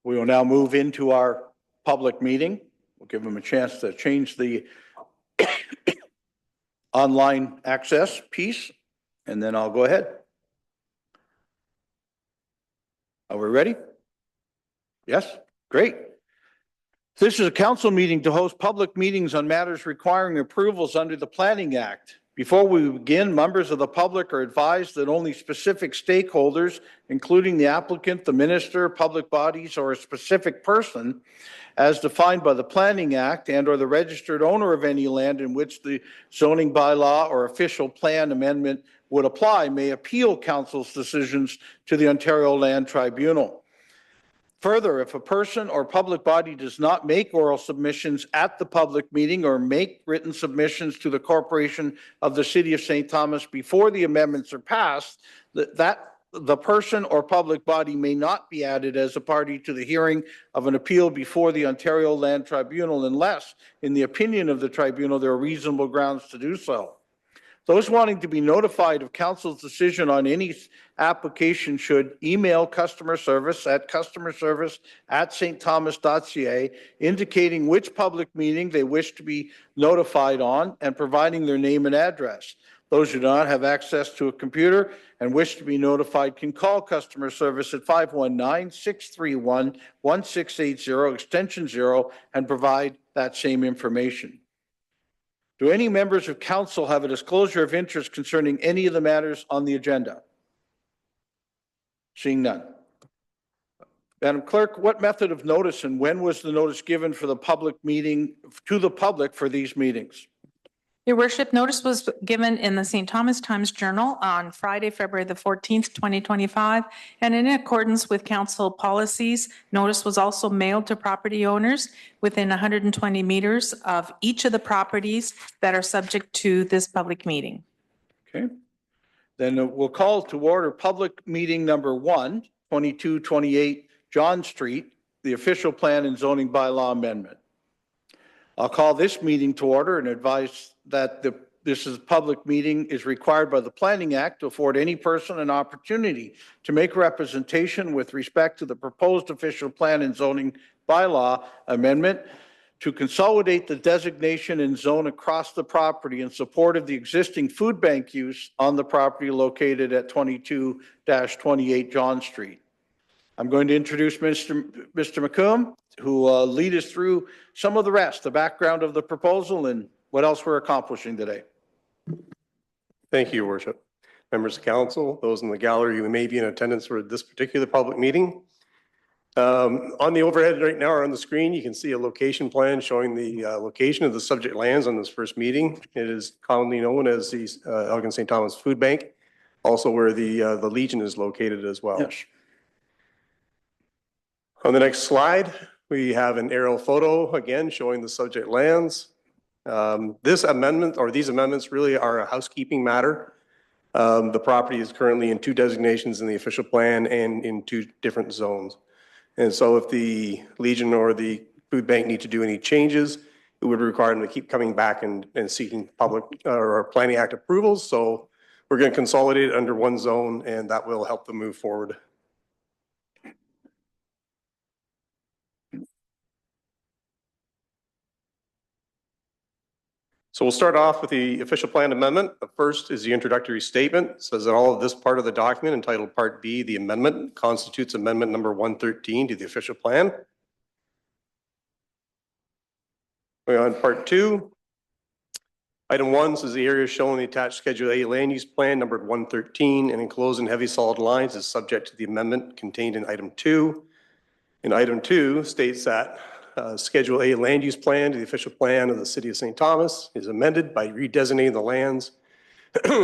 We will now move into our public meeting. We'll give them a chance to change the online access piece, and then I'll go ahead. Are we ready? Yes? Great. This is a council meeting to host public meetings on matters requiring approvals under the Planning Act. Before we begin, members of the public are advised that only specific stakeholders, including the applicant, the minister, public bodies, or a specific person, as defined by the Planning Act and or the registered owner of any land in which the zoning bylaw or official plan amendment would apply, may appeal council's decisions to the Ontario Land Tribunal. Further, if a person or public body does not make oral submissions at the public meeting or make written submissions to the Corporation of the City of St. Thomas before the amendments are passed, the person or public body may not be added as a party to the hearing of an appeal before the Ontario Land Tribunal unless, in the opinion of the tribunal, there are reasonable grounds to do so. Those wanting to be notified of council's decision on any application should email customer service at customerservice@stthomas.ca, indicating which public meeting they wish to be notified on and providing their name and address. Those who do not have access to a computer and wish to be notified can call customer service at 519-631-1680, extension 0, and provide that same information. Do any members of council have a disclosure of interest concerning any of the matters on the agenda? Seeing none. Madam Clerk, what method of notice and when was the notice given for the public meeting to the public for these meetings? Your Worship, notice was given in the St. Thomas Times Journal on Friday, February the 14th, 2025, and in accordance with council policies, notice was also mailed to property owners within 120 meters of each of the properties that are subject to this public meeting. Okay. Then we'll call to order public meeting number 1, 2228 John Street, the official plan and zoning bylaw amendment. I'll call this meeting to order and advise that this public meeting is required by the Planning Act to afford any person an opportunity to make representation with respect to the proposed official plan and zoning bylaw amendment to consolidate the designation and zone across the property in support of the existing food bank use on the property located at 22-28 John Street. I'm going to introduce Mr. McComb, who will lead us through some of the rest, the background of the proposal and what else we're accomplishing today. Thank you, Your Worship. Members of council, those in the gallery who may be in attendance for this particular public meeting. On the overhead right now or on the screen, you can see a location plan showing the location of the subject lands on this first meeting. It is commonly known as the Elgin St. Thomas Food Bank, also where the Legion is located as well. Yes. On the next slide, we have an aerial photo again showing the subject lands. This amendment or these amendments really are a housekeeping matter. The property is currently in 2 designations in the official plan and in 2 different zones. And so if the Legion or the food bank need to do any changes, it would require them to keep coming back and seeking public or Planning Act approvals. So we're going to consolidate it under 1 zone, and that will help them move forward. So we'll start off with the official plan amendment. The first is the introductory statement. It says that all of this part of the document entitled Part B, the amendment, constitutes amendment number 113 to the official plan. Going on Part 2. Item 1 says the area shown in the attached Schedule A land use plan numbered 113 and enclosed in heavy solid lines is subject to the amendment contained in Item 2. And Item 2 states that Schedule A land use plan to the official plan of the City of St. Thomas is amended by redesignating the lands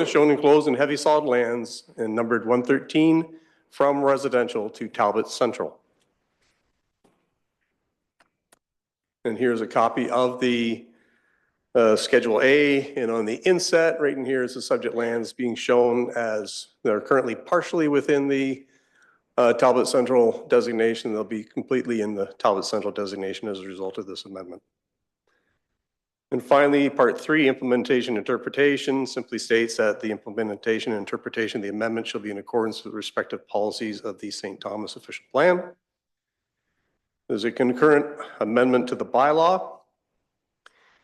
shown enclosed in heavy solid lands and numbered 113 from residential to Talbot Central. And here's a copy of the Schedule A, and on the inset right in here is the subject lands being shown as they're currently partially within the Talbot Central designation. They'll be completely in the Talbot Central designation as a result of this amendment. And finally, Part 3, implementation interpretation, simply states that the implementation and interpretation of the amendment shall be in accordance with the respective policies of the St. Thomas official plan. There's a concurrent amendment to the bylaw.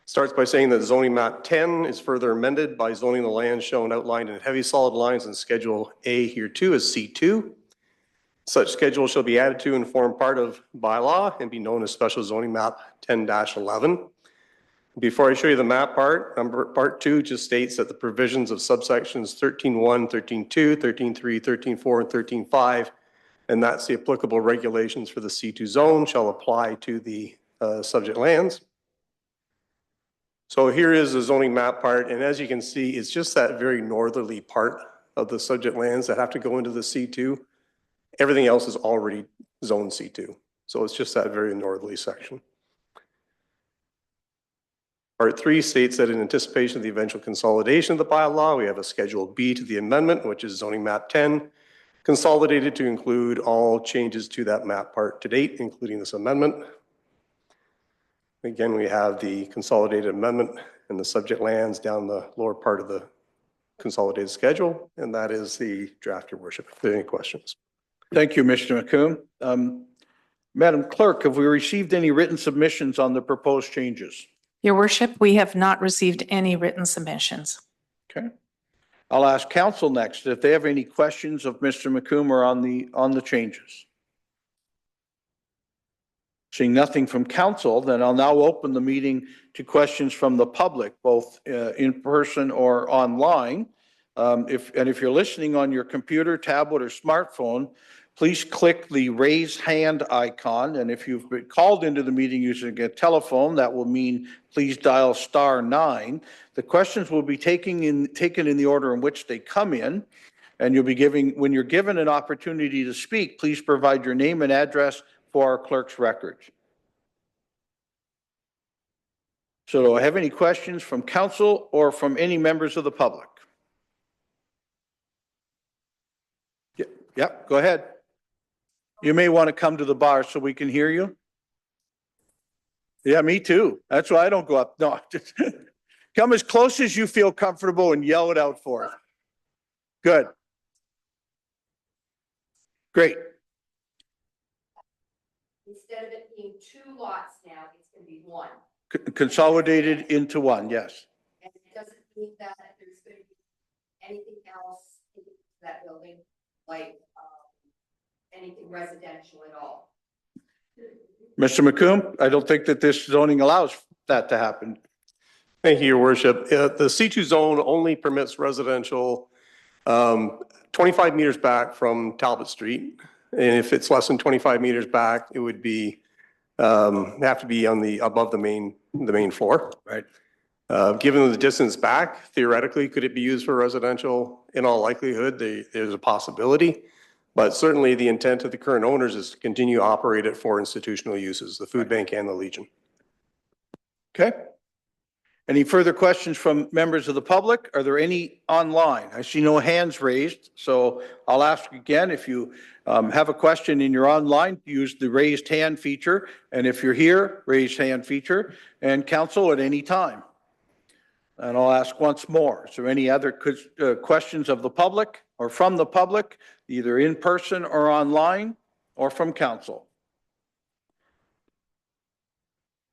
Starts by saying that zoning map 10 is further amended by zoning the land shown outlined in heavy solid lines in Schedule A here too as C2. Such schedule shall be added to and form part of bylaw and be known as special zoning map 10-11. Before I show you the map part 2 just states that the provisions of subsections 13.1, 13.2, 13.3, 13.4, and 13.5, and that's the applicable regulations for the C2 zone, shall apply to the subject lands. So here is the zoning map part, and as you can see, it's just that very northerly part of the subject lands that have to go into the C2. Everything else is already zone C2. So it's just that very northerly section. Part 3 states that in anticipation of the eventual consolidation of the bylaw, we have a Schedule B to the amendment, which is zoning map 10, consolidated to include all changes to that map part to date, including this amendment. Again, we have the consolidated amendment and the subject lands down the lower part of the consolidated schedule, and that is the draft, Your Worship. If there are any questions. Thank you, Mr. McComb. Madam Clerk, have we received any written submissions on the proposed changes? Your worship, we have not received any written submissions. Okay. I'll ask council next if they have any questions of Mr. McComb or on the changes. Seeing nothing from council, then I'll now open the meeting to questions from the public, both in person or online. If you're listening on your computer, tablet, or smartphone, please click the raise hand icon. And if you've been called into the meeting using a telephone, that will mean please dial *9. The questions will be taken in the order in which they come in. And when you're given an opportunity to speak, please provide your name and address for our clerk's records. So do I have any questions from council or from any members of the public? Yep, go ahead. You may want to come to the bar so we can hear you. Yeah, me too. That's why I don't go up. No, just come as close as you feel comfortable and yell it out for us. Good. Great. Instead of it being 2 lots now, it's going to be 1. Consolidated into one, yes. And it doesn't mean that there's going to be anything else in that building, like anything residential at all. Mr. McComb, I don't think that this zoning allows that to happen. Thank you, Your Worship. The C2 zone only permits residential 25 meters back from Talbot Street. And if it's less than 25 meters back, it would be have to be on above the main floor. Right. Given the distance back, theoretically, could it be used for residential? In all likelihood, there's a possibility. But certainly the intent of the current owners is to continue to operate it for institutional uses, the food bank and the Legion. Okay. Any further questions from members of the public? Are there any online? I see no hands raised, so I'll ask again. If you have a question and you're online, use the raised hand feature. And if you're here, raise hand feature, and council at any time. And I'll ask once more. Is there any other questions of the public or from the public, either in person or online or from council?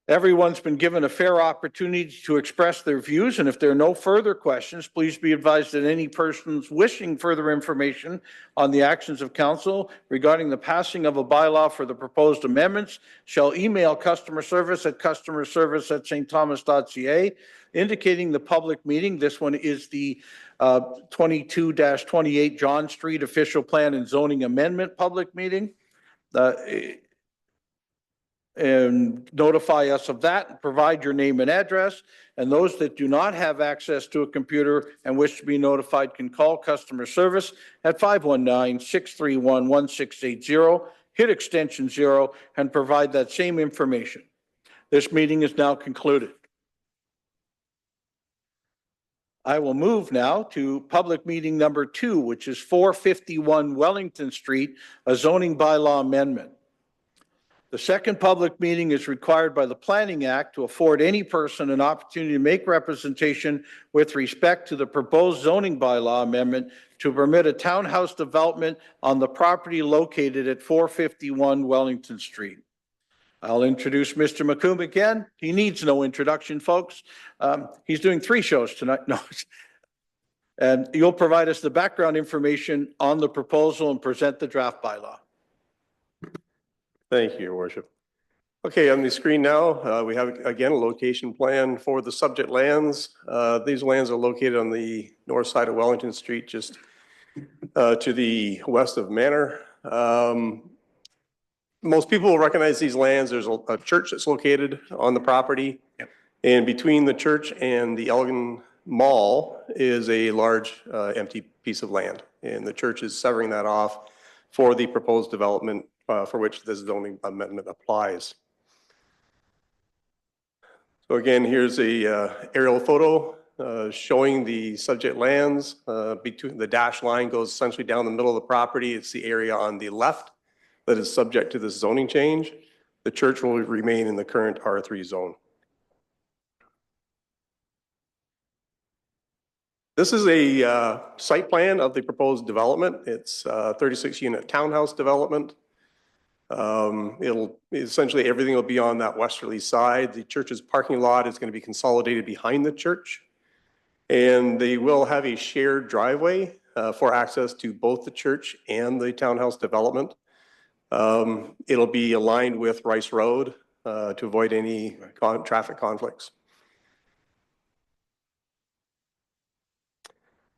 Everyone's been given a fair opportunity to express their views, and if there are no further questions, please be advised that any persons wishing further information on the actions of council regarding the passing of a bylaw for the proposed amendments shall email customer service at stthomas.ca, indicating the public meeting. This one is the 22-28 John Street official plan and zoning amendment public meeting. And notify us of that and provide your name and address. And those that do not have access to a computer and wish to be notified can call customer service at 519-631-1680, hit extension 0, and provide that same information. This meeting is now concluded. I will move now to public meeting number 2, which is 451 Wellington Street, a zoning bylaw amendment. The second public meeting is required by the Planning Act to afford any person an opportunity to make representation with respect to the proposed zoning bylaw amendment to permit a townhouse development on the property located at 451 Wellington Street. I'll introduce Mr. McComb again. He needs no introduction, folks. He's doing 3 shows tonight. No. And you'll provide us the background information on the proposal and present the draft bylaw. Thank you, Your Worship. Okay, on the screen now, we have again a location plan for the subject lands. These lands are located on the north side of Wellington Street, just to the west of Manor. Most people will recognize these lands. There's a church that's located on the property. Yep. And between the church and the Elgin Mall is a large empty piece of land. And the church is severing that off for the proposed development for which this zoning amendment applies. So again, here's a aerial photo showing the subject lands. Between the dashed line goes essentially down the middle of the property. It's the area on the left that is subject to this zoning change. The church will remain in the current R3 zone. This is a site plan of the proposed development. It's a 36-unit townhouse development. It'll essentially everything will be on that westerly side. The church's parking lot is going to be consolidated behind the church, and they will have a shared driveway for access to both the church and the townhouse development. It'll be aligned with Rice Road to avoid any traffic conflicts.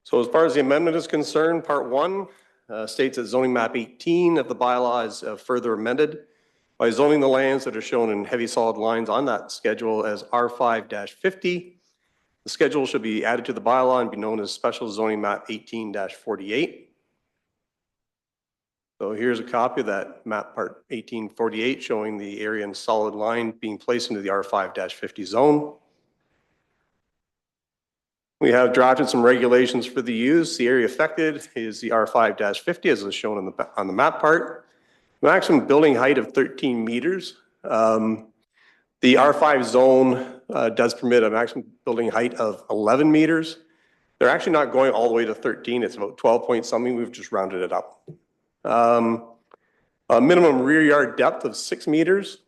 So as far as the amendment is concerned, Part 1 states that zoning map 18 of the bylaw is further amended by zoning the lands that are shown in heavy solid lines on that schedule as R5-50. The schedule should be added to the bylaw and be known as special zoning map 18-48. So here's a copy of that map part 1848 showing the area in solid line being placed into the R5-50 zone. We have drafted some regulations for the use. The area affected is the R5-50 as is shown on the map part. Maximum building height of 13 meters. The R5 zone does permit a maximum building height of 11 meters. They're actually not going all the way to 13. It's about 12 point something. We've just rounded it up. A minimum rear yard depth of 6 meters.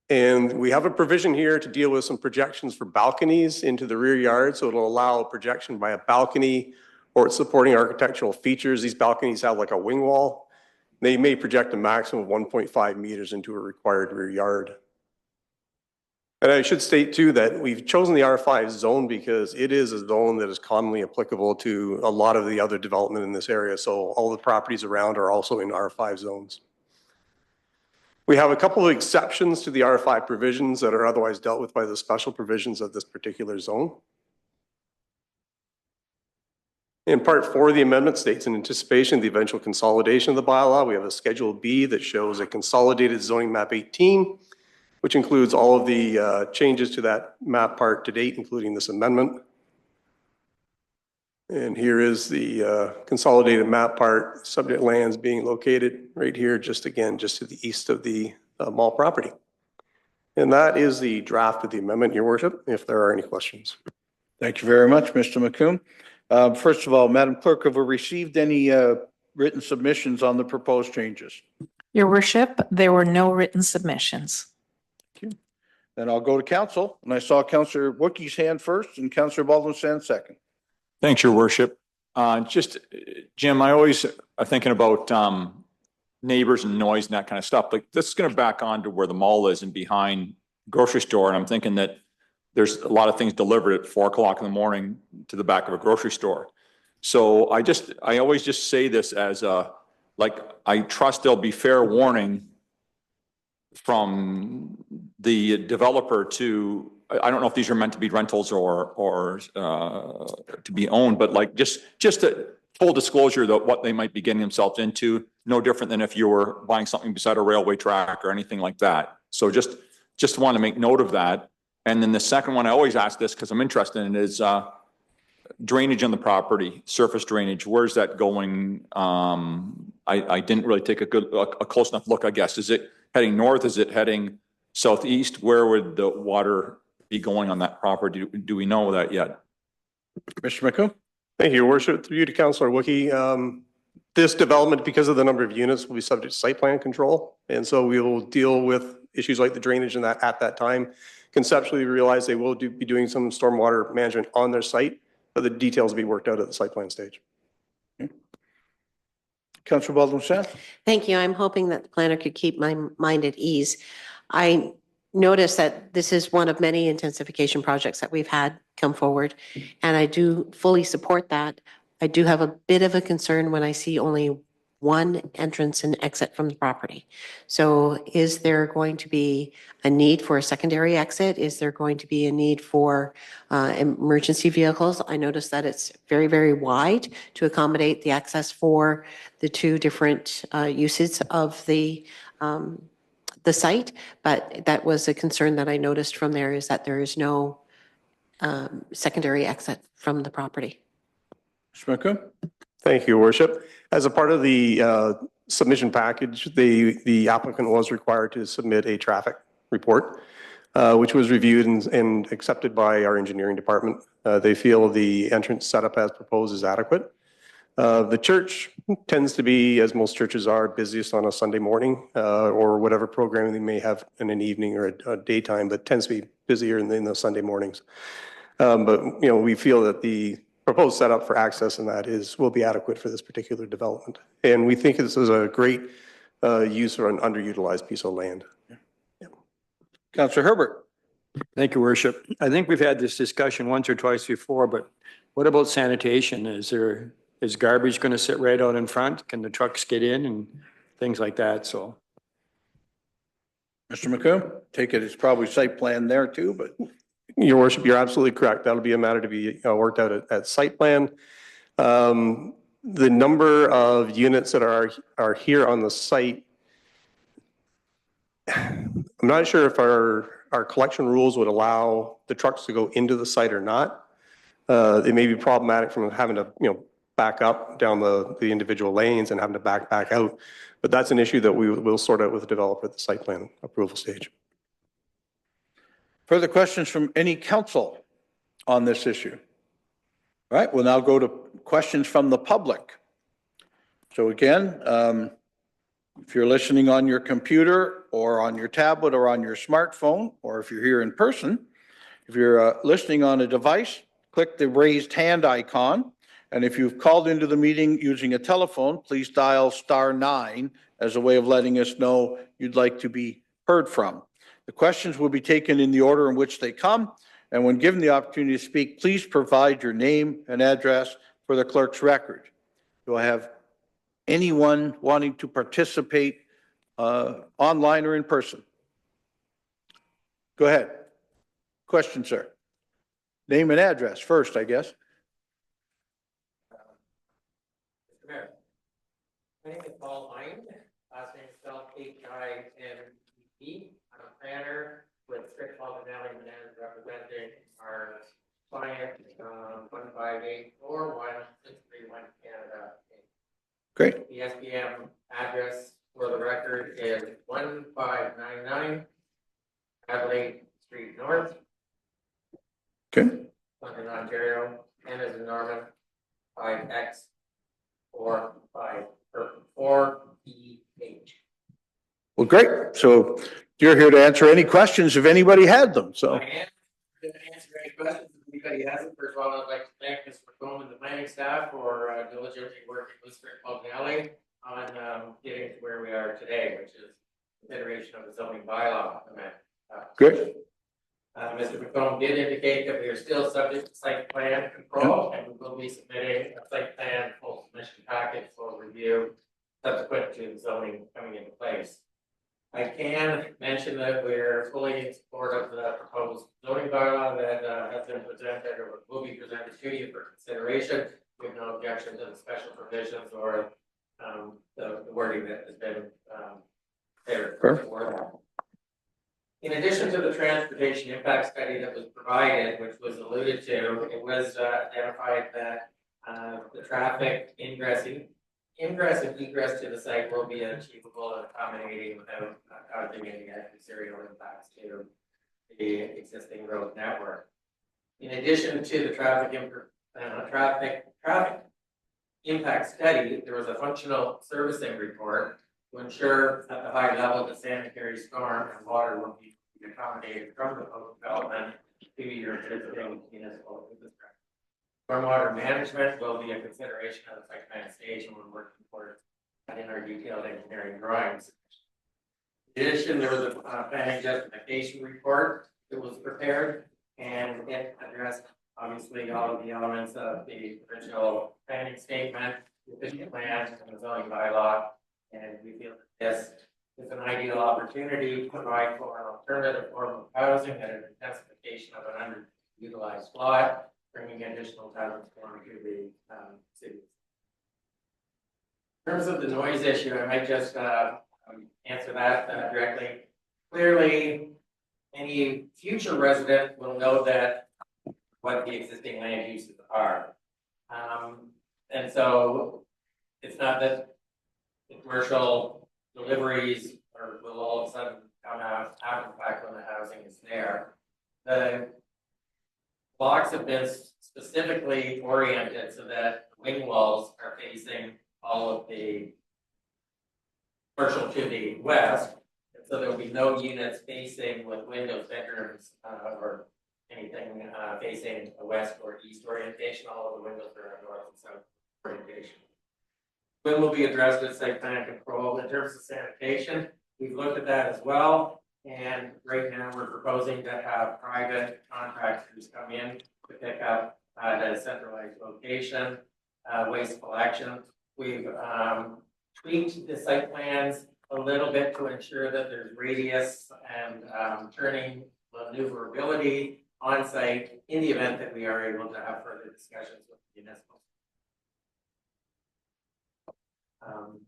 And we have a provision here to deal with some projections for balconies into the rear yard. So it'll allow projection by a balcony or its supporting architectural features. These balconies have like a wing wall. They may project a maximum of 1.5 meters into a required rear yard. And I should state too that we've chosen the R5 zone because it is a zone that is commonly applicable to a lot of the other development in this area. So all the properties around are also in R5 zones. We have a couple of exceptions to the R5 provisions that are otherwise dealt with by the special provisions of this particular zone. In Part 4 of the amendment states in anticipation of the eventual consolidation of the bylaw, we have a Schedule B that shows a consolidated zoning map 18, which includes all of the changes to that map part to date, including this amendment. And here is the consolidated map part, subject lands being located right here, just to the east of the mall property. And that is the draft of the amendment, Your Worship, if there are any questions. Thank you very much, Mr. McComb. First of all, Madam Clerk, have we received any written submissions on the proposed changes? Your Worship, there were no written submissions. Thank you. Then I'll go to council, and I saw Councillor Wookie's hand first and Councillor Baldwin's hand second. Thanks, Your Worship. Jim, I always are thinking about neighbors and noise and that kind of stuff. Like this is going to back on to where the mall is and behind grocery store. And I'm thinking that there's a lot of things delivered at 4 o'clock in the morning to the back of a grocery store. So I always just say this as I trust there'll be fair warning from the developer to, I don't know if these are meant to be rentals or to be owned, but like just a full disclosure that what they might be getting themselves into, no different than if you were buying something beside a railway track or anything like that. So just want to make note of that. And then the second one, I always ask this because I'm interested in it, is drainage on the property, surface drainage. Where's that going? I didn't really take a close enough look, I guess. Is it heading north? Is it heading southeast? Where would the water be going on that property? Do we know that yet? Mr. McComb? Thank you, Your Worship. Through you to Councillor Wookie. This development, because of the number of units, will be subject to site plan control. And so we will deal with issues like the drainage and that at that time. Conceptually, we realize they will be doing some stormwater management on their site, but the details will be worked out at the site plan stage. Councillor Baldwin-Sand. Thank you. I'm hoping that the planner could keep my mind at ease. I noticed that this is one of many intensification projects that we've had come forward, and I do fully support that. I do have a bit of a concern when I see only one entrance and exit from the property. So is there going to be a need for a secondary exit? Is there going to be a need for emergency vehicles? I noticed that it's very, very wide to accommodate the access for the two different uses of the site, but that was a concern that I noticed from there, is that there is no secondary exit from the property. Mr. McComb. Thank you, Your Worship. As a part of the submission package, the applicant was required to submit a traffic report, which was reviewed and accepted by our engineering department. They feel the entrance setup as proposed is adequate. The church tends to be, as most churches are, busiest on a Sunday morning or whatever programming they may have in an evening or a daytime, but tends to be busier in the Sunday mornings. But, you know, we feel that the proposed setup for access and that will be adequate for this particular development. And we think this is a great use for an underutilized piece of land. Yeah. Councillor Herbert. Thank you, Worship. I think we've had this discussion once or twice before, but what about sanitation? Is garbage going to sit right out in front? Can the trucks get in and things like that? So. Mr. McComb, take it, it's probably site plan there too, but. Your Worship, you're absolutely correct. That'll be a matter to be worked out at site plan. The number of units that are here on the site, I'm not sure if our collection rules would allow the trucks to go into the site or not. It may be problematic from having to, back up down the individual lanes and having to back out. But that's an issue that we will sort out with the developer at the site plan approval stage. Further questions from any council on this issue? All right, we'll now go to questions from the public. So again, if you're listening on your computer or on your tablet or on your smartphone, or if you're here in person, if you're listening on a device, click the raised hand icon. And if you've called into the meeting using a telephone, please dial *9 as a way of letting us know you'd like to be heard from. The questions will be taken in the order in which they come, and when given the opportunity to speak, please provide your name and address for the clerk's record. Do I have anyone wanting to participate online or in person? Go ahead. Question, sir. Name and address first, I guess. Mr. Mayor, my name is Paul Hind, last name is spelled H-I-N-D. I'm a planner with Strict Valley Management representing our client, 15841-631 Canada. Great. The SPM address for the record is 1599 Adelaide Street North, Okay. London, Ontario, N as in Norman, 5X4EH. Well, great. So you're here to answer any questions if anybody had them. So. I am going to answer any questions if anybody has them. First of all, I'd like to thank Mr. McComb and the planning staff for diligently working with Strict Valley on getting to where we are today, which is consideration of the zoning bylaw amendment. Good. Mr. McComb did indicate that we are still subject to site plan control, and we will be submitting a site plan full submission package for review subsequent to the zoning coming into place. I can mention that we're fully in support of the proposed zoning bylaw that has been presented or will be presented to you for consideration. We have no objection to the special provisions or the wording that has been there for that. In addition to the transportation impact study that was provided, which was alluded to, it was identified that the traffic ingress and egress to the site will be achievable and accommodating without causing any adversarial impacts to the existing road network. In addition to the traffic impact study, there was a functional servicing report to ensure at the high level the sanitary storm and water will be accommodated from the post-development to your existing municipal infrastructure. Stormwater management will be a consideration of the site plan stage, and we're working towards that in our detailed engineering drawings. In addition, there was a planning justification report that was prepared, and it addressed obviously all of the elements of the original planning statement, the efficient plan, and the zoning bylaw. And we feel that this is an ideal opportunity to provide for an alternative form of housing and an intensification of an underutilized lot, bringing additional title form to the city. In terms of the noise issue, I might just answer that directly. Clearly, any future resident will know that what the existing land uses are. And so it's not that the commercial deliveries will all of a sudden come out after the fact when the housing is there. The blocks have been specifically oriented so that wing walls are facing all of the commercial to the west. And so there will be no units facing with windows, bedrooms, or anything facing a west or east orientation. All of the windows are north and south orientation. Wind will be addressed at site plan control. In terms of sanitation, we've looked at that as well. And right now we're proposing to have private contractors come in to pick up at a centralized location, waste collection. We've tweaked the site plans a little bit to ensure that there's radius and turning maneuverability on site in the event that we are able to have further discussions with the municipal.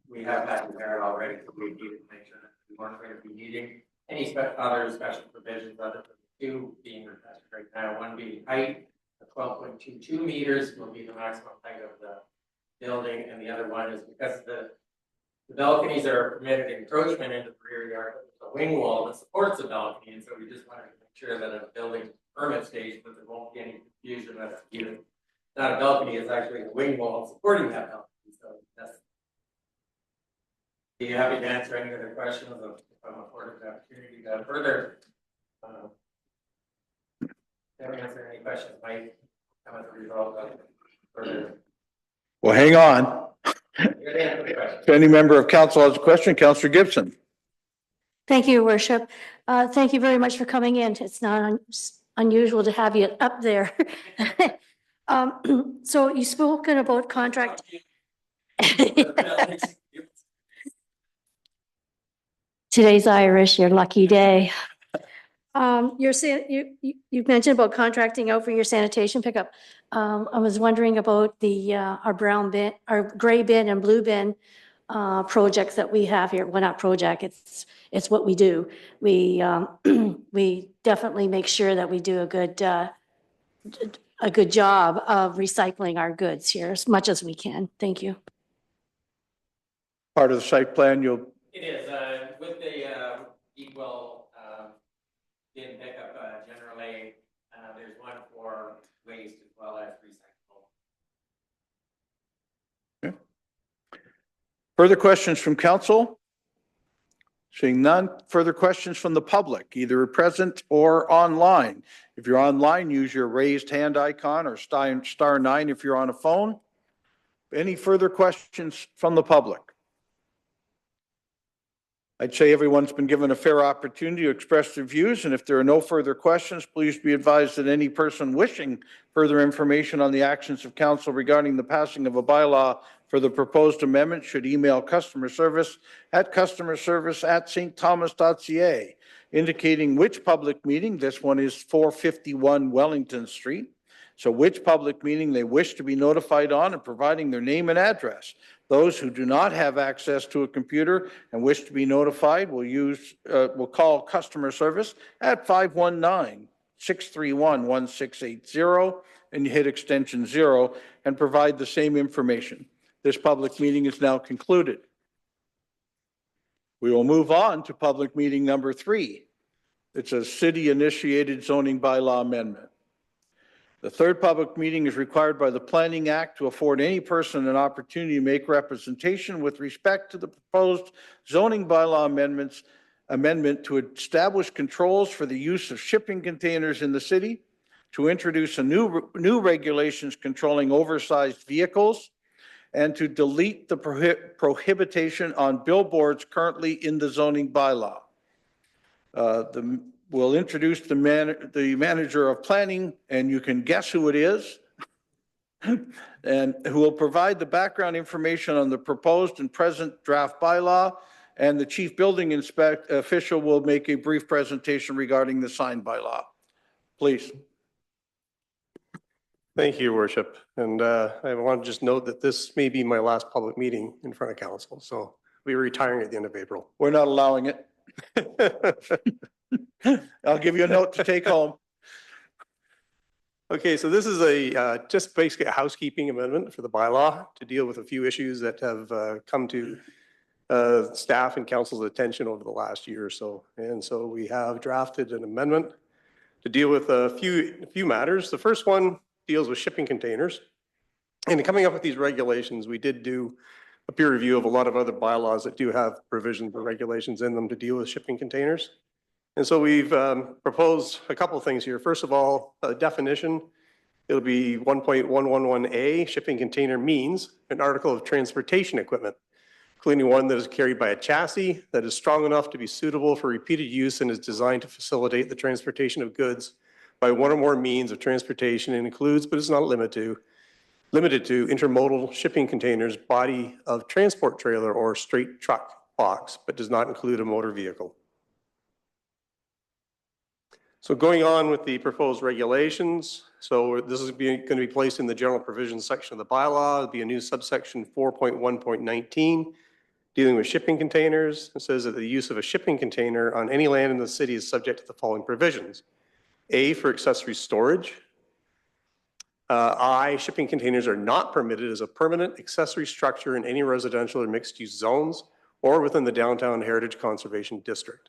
We have that prepared already, so we needed to make sure that we weren't going to be needing any other special provisions other than the two being requested right now. One being height of 12.22 meters will be the maximum height of the building, and the other one is because the balconies are permitted encroachment into the rear yard, the wing wall that supports the balcony, and so we just wanted to make sure that at a building permit stage, that there won't be any confusion that it's either not a balcony, it's actually a wing wall supporting that balcony. So that's. Be happy to answer any other questions if I'm afforded the opportunity to further. Answer any questions might come as a result of further. Well, hang on. If any member of council has a question, Councillor Gibson. Thank you, Your Worship. Thank you very much for coming in. It's not unusual to have you up there. So you've spoken about contract. Today's Irish, your lucky day. You've mentioned about contracting out for your sanitation pickup. I was wondering about the our brown bin, our gray bin and blue bin projects that we have here. Well, not project, it's what we do. We we definitely make sure that we do a good job of recycling our goods here as much as we can. Thank you. Part of the site plan, you'll. It is with the equal bin pickup. Generally, there's one for waste as well as recyclable. Okay. Further questions from council? Seeing none. Further questions from the public, either present or online. If you're online, use your raised hand icon or star 9 if you're on a phone. Any further questions from the public? I'd say everyone's been given a fair opportunity to express their views, and if there are no further questions, please be advised that any person wishing further information on the actions of council regarding the passing of a bylaw for the proposed amendment should email customer service at stthomas.ca, indicating which public meeting, this one is 451 Wellington Street, so which public meeting they wish to be notified on and providing their name and address. Those who do not have access to a computer and wish to be notified will call customer service at 519-631-1680 and you hit extension 0 and provide the same information. This public meeting is now concluded. We will move on to public meeting number 3. It's a city-initiated zoning bylaw amendment. The third public meeting is required by the Planning Act to afford any person an opportunity to make representation with respect to the proposed zoning bylaw amendment to establish controls for the use of shipping containers in the city, to introduce new regulations controlling oversized vehicles, and to delete the prohibition on billboards currently in the zoning bylaw. We'll introduce the manager of planning, and you can guess who it is, and who will provide the background information on the proposed and present draft bylaw, and the chief building official will make a brief presentation regarding the sign bylaw. Please. Thank you, Your Worship. And I want to just note that this may be my last public meeting in front of council, so I'll be retiring at the end of April. We're not allowing it. I'll give you a note to take home. Okay, so this is just basically a housekeeping amendment for the bylaw to deal with a few issues that have come to staff and council's attention over the last year or so. And so we have drafted an amendment to deal with a few matters. The first one deals with shipping containers. And coming up with these regulations, we did do a peer review of a lot of other bylaws that do have provisions or regulations in them to deal with shipping containers. And so we've proposed a couple of things here. First of all, a definition. It'll be 1.111A, shipping container means an article of transportation equipment, including one that is carried by a chassis that is strong enough to be suitable for repeated use and is designed to facilitate the transportation of goods by one or more means of transportation and includes, but is not limited to intermodal shipping containers, body of transport trailer or straight truck box, but does not include a motor vehicle. So going on with the proposed regulations, so this is going to be placed in the general provisions section of the bylaw. It'll be a new subsection 4.1.19 dealing with shipping containers. It says that the use of a shipping container on any land in the city is subject to the following provisions. A, for accessory storage. I, shipping containers are not permitted as a permanent accessory structure in any residential or mixed-use zones or within the Downtown Heritage Conservation District.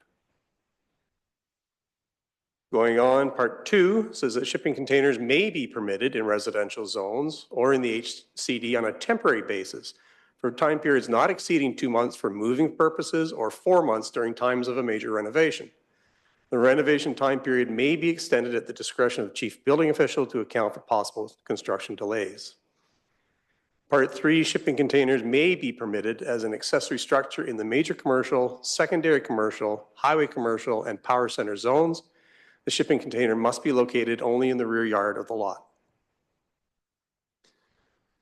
Going on, part 2 says that shipping containers may be permitted in residential zones or in the HCD on a temporary basis for time periods not exceeding 2 months for moving purposes or 4 months during times of a major renovation. The renovation time period may be extended at the discretion of the chief building official to account for possible construction delays. Part 3, shipping containers may be permitted as an accessory structure in the major commercial, secondary commercial, highway commercial, and power center zones. The shipping container must be located only in the rear yard of the lot.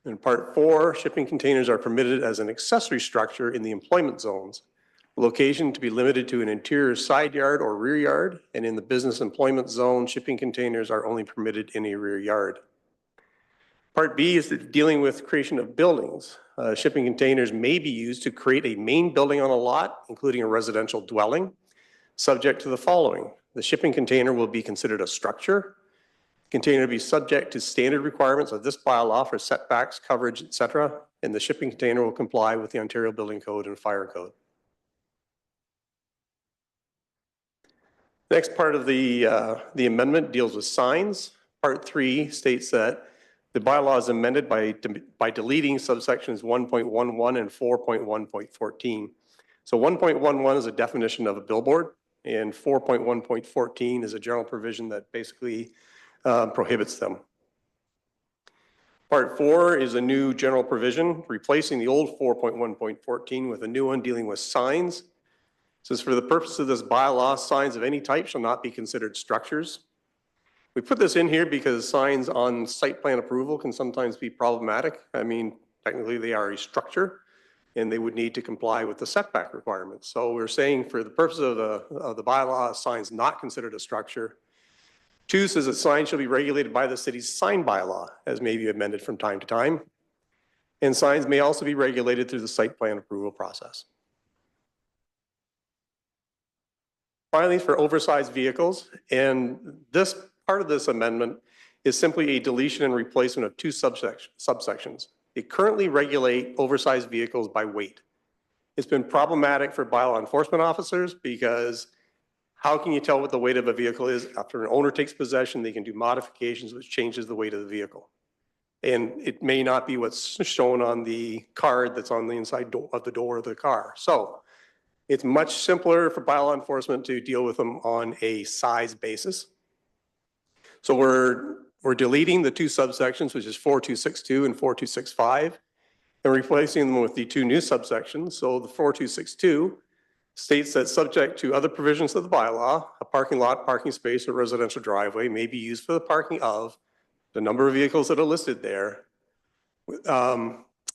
In part 4, shipping containers are permitted as an accessory structure in the employment zones. Location to be limited to an interior side yard or rear yard, and in the business employment zone, shipping containers are only permitted in a rear yard. Part B is dealing with creation of buildings. Shipping containers may be used to create a main building on a lot, including a residential dwelling, subject to the following. The shipping container will be considered a structure. The container will be subject to standard requirements of this bylaw for setbacks, coverage, etc., and the shipping container will comply with the Ontario Building Code and Fire Code. Next part of the amendment deals with signs. Part 3 states that the bylaw is amended by deleting subsections 1.11 and 4.1.14. So 1.11 is a definition of a billboard, and 4.1.14 is a general provision that basically prohibits them. Part 4 is a new general provision replacing the old 4.1.14 with a new one dealing with signs. It says, for the purpose of this bylaw, signs of any type shall not be considered structures. We put this in here because signs on site plan approval can sometimes be problematic. I mean, technically they are a structure and they would need to comply with the setback requirements. So we're saying for the purpose of the bylaw, signs not considered a structure. 2 says that signs shall be regulated by the city's sign bylaw, as may be amended from time to time. And signs may also be regulated through the site plan approval process. Finally, for oversized vehicles, and this part of this amendment is simply a deletion and replacement of 2 subsections. They currently regulate oversized vehicles by weight. It's been problematic for bylaw enforcement officers because How can you tell what the weight of a vehicle is? After an owner takes possession, they can do modifications which changes the weight of the vehicle. And it may not be what's shown on the card that's on the inside of the door of the car. So it's much simpler for bylaw enforcement to deal with them on a size basis. So we're deleting the two subsections, which is 4262 and 4265, and replacing them with the two new subsections. So the 4262 states that subject to other provisions of the bylaw, a parking lot, parking space, or residential driveway may be used for the parking of the number of vehicles that are listed there,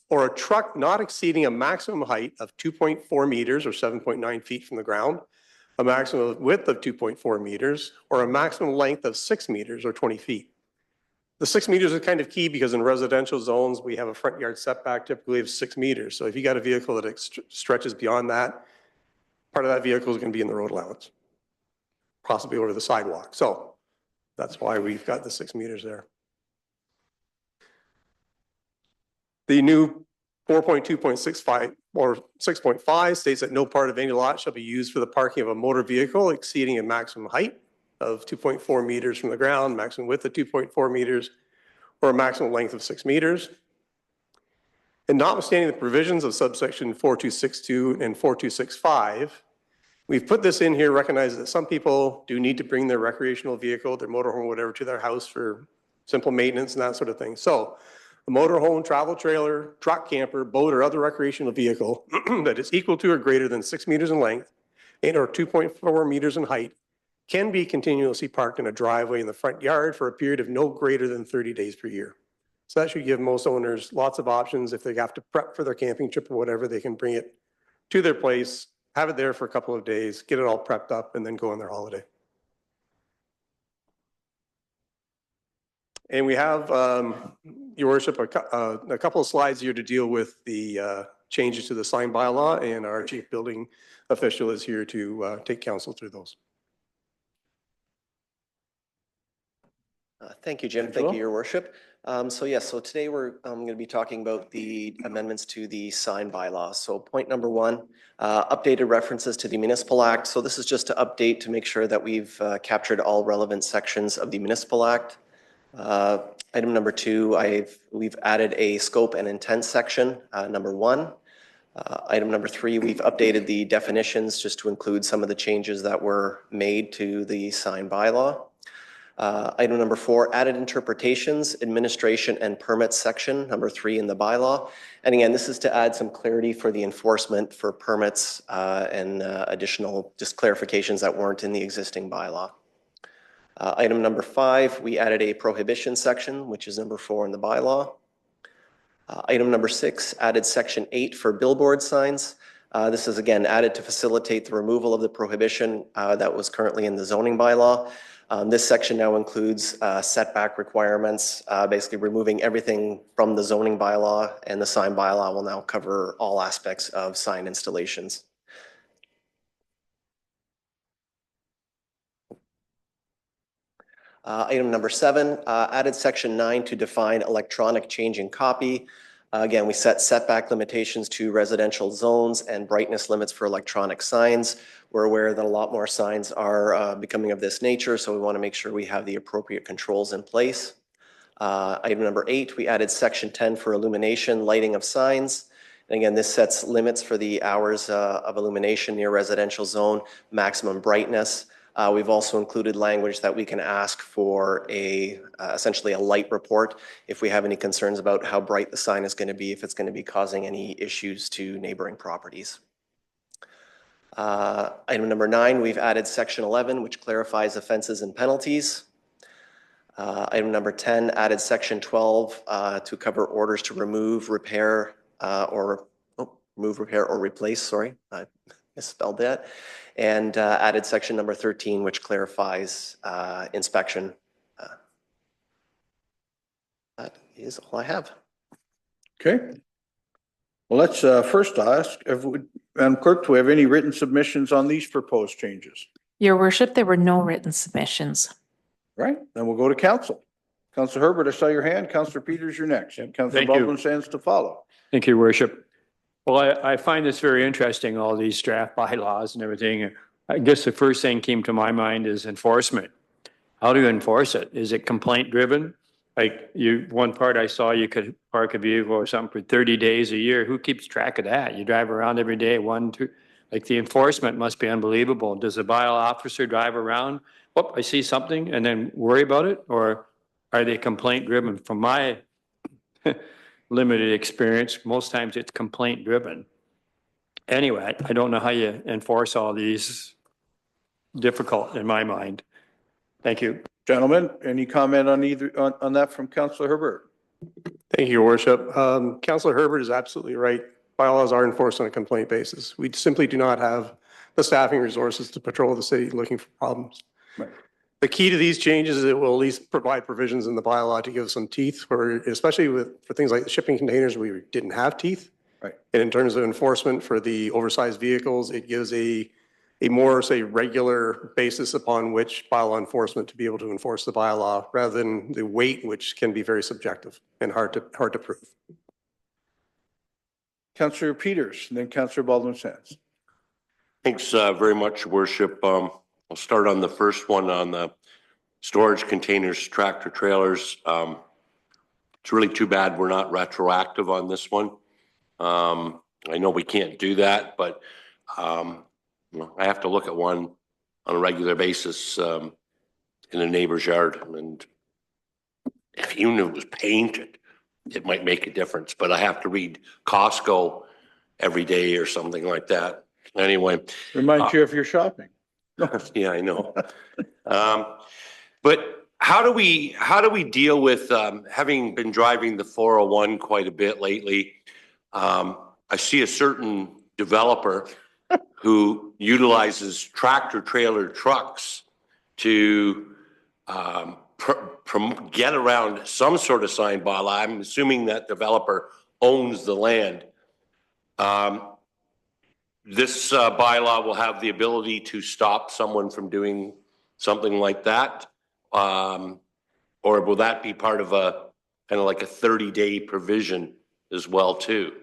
or a truck not exceeding a maximum height of 2.4 meters or 7.9 feet from the ground, a maximum width of 2.4 meters, or a maximum length of 6 meters or 20 feet. The 6 meters is kind of key because in residential zones, we have a front yard setback typically of 6 meters. So if you got a vehicle that stretches beyond that, part of that vehicle is going to be in the road allowance, possibly over the sidewalk. So that's why we've got the 6 meters there. The new 4.2.65 or 6.5 states that no part of any lot shall be used for the parking of a motor vehicle exceeding a maximum height of 2.4 meters from the ground, maximum width of 2.4 meters, or a maximum length of 6 meters. And notwithstanding the provisions of subsection 4262 and 4265, we've put this in here, recognizing that some people do need to bring their recreational vehicle, their motorhome, whatever, to their house for simple maintenance and that sort of thing. So a motorhome, travel trailer, truck, camper, boat, or other recreational vehicle that is equal to or greater than 6 meters in length and or 2.4 meters in height can be continuously parked in a driveway in the front yard for a period of no greater than 30 days per year. So that should give most owners lots of options. If they have to prep for their camping trip or whatever, they can bring it to their place, have it there for a couple of days, get it all prepped up, and then go on their holiday. And we have, Your Worship, a couple of slides here to deal with the changes to the sign bylaw, and our chief building official is here to take counsel through those. Thank you, Jim. Thank you, Your Worship. So today we're going to be talking about the amendments to the sign bylaw. So point number one, updated references to the Municipal Act. So this is just to update to make sure that we've captured all relevant sections of the Municipal Act. Item number two, we've added a scope and intent section, number one. Item number three, we've updated the definitions just to include some of the changes that were made to the sign bylaw. Item number four, added interpretations, administration and permits section, number 3 in the bylaw. And again, this is to add some clarity for the enforcement for permits and additional just clarifications that weren't in the existing bylaw. Item number 5, we added a prohibition section, which is number 4 in the bylaw. Item number 6, added section 8 for billboard signs. This is again added to facilitate the removal of the prohibition that was currently in the zoning bylaw. This section now includes setback requirements, basically removing everything from the zoning bylaw, and the sign bylaw will now cover all aspects of sign installations. Item number 7, added section 9 to define electronic changing copy. Again, we set setback limitations to residential zones and brightness limits for electronic signs. We're aware that a lot more signs are becoming of this nature, so we want to make sure we have the appropriate controls in place. Item number 8, we added section 10 for illumination, lighting of signs. And again, this sets limits for the hours of illumination near residential zone, maximum brightness. We've also included language that we can ask for essentially a light report if we have any concerns about how bright the sign is going to be, if it's going to be causing any issues to neighboring properties. Item number 9, we've added section 11, which clarifies offenses and penalties. Item number 10, added section 12 to cover orders to remove, repair, or replace, sorry, I misspelled that. And added section number 13, which clarifies inspection. That is all I have. Okay. Well, let's first ask, Madam Clerk, do we have any written submissions on these proposed changes? Your Worship, there were no written submissions. Right, then we'll go to council. Councilor Herbert, I saw your hand. Councilor Peters, you're next. Councilor Thank you. Baldwin stands to follow. Thank you, Worship. Well, I find this very interesting, all these draft bylaws and everything. I guess the first thing came to my mind is enforcement. How do you enforce it? Is it complaint driven? Like you, one part I saw, you could park a vehicle or something for 30 days a year. Who keeps track of that? You drive around every day, 1, 2, like the enforcement must be unbelievable. Does the bylaw officer drive around? Whoop, I see something and then worry about it? Or are they complaint driven? From my limited experience, most times it's complaint driven. Anyway, I don't know how you enforce all these. Difficult in my mind. Thank you. Gentlemen, any comment on on that from Councillor Herbert? Thank you, Your Worship. Councillor Herbert is absolutely right. Bylaws are enforced on a complaint basis. We simply do not have the staffing resources to patrol the city looking for problems. Right. The key to these changes is it will at least provide provisions in the bylaw to give some teeth for, especially for things like shipping containers, we didn't have teeth. Right. And in terms of enforcement for the oversized vehicles, it gives a more, say, regular basis upon which bylaw enforcement to be able to enforce the bylaw rather than the weight, which can be very subjective and hard to prove. Councillor Peters, and then Councillor Baldwin Sands. Thanks very much, Worship. I'll start on the first one on the storage containers, tractor trailers. It's really too bad we're not retroactive on this one. I know we can't do that, but I have to look at one on a regular basis in a neighbor's yard. And if even if it was painted, it might make a difference. But I have to read Costco every day or something like that. Anyway. Remind you if you're shopping. Yeah, I know. But how do we deal with having been driving the 401 quite a bit lately? I see a certain developer who utilizes tractor trailer trucks to get around some sort of sign bylaw. I'm assuming that developer owns the land. This bylaw will have the ability to stop someone from doing something like that? Or will that be part of a kind of like a 30-day provision as well too?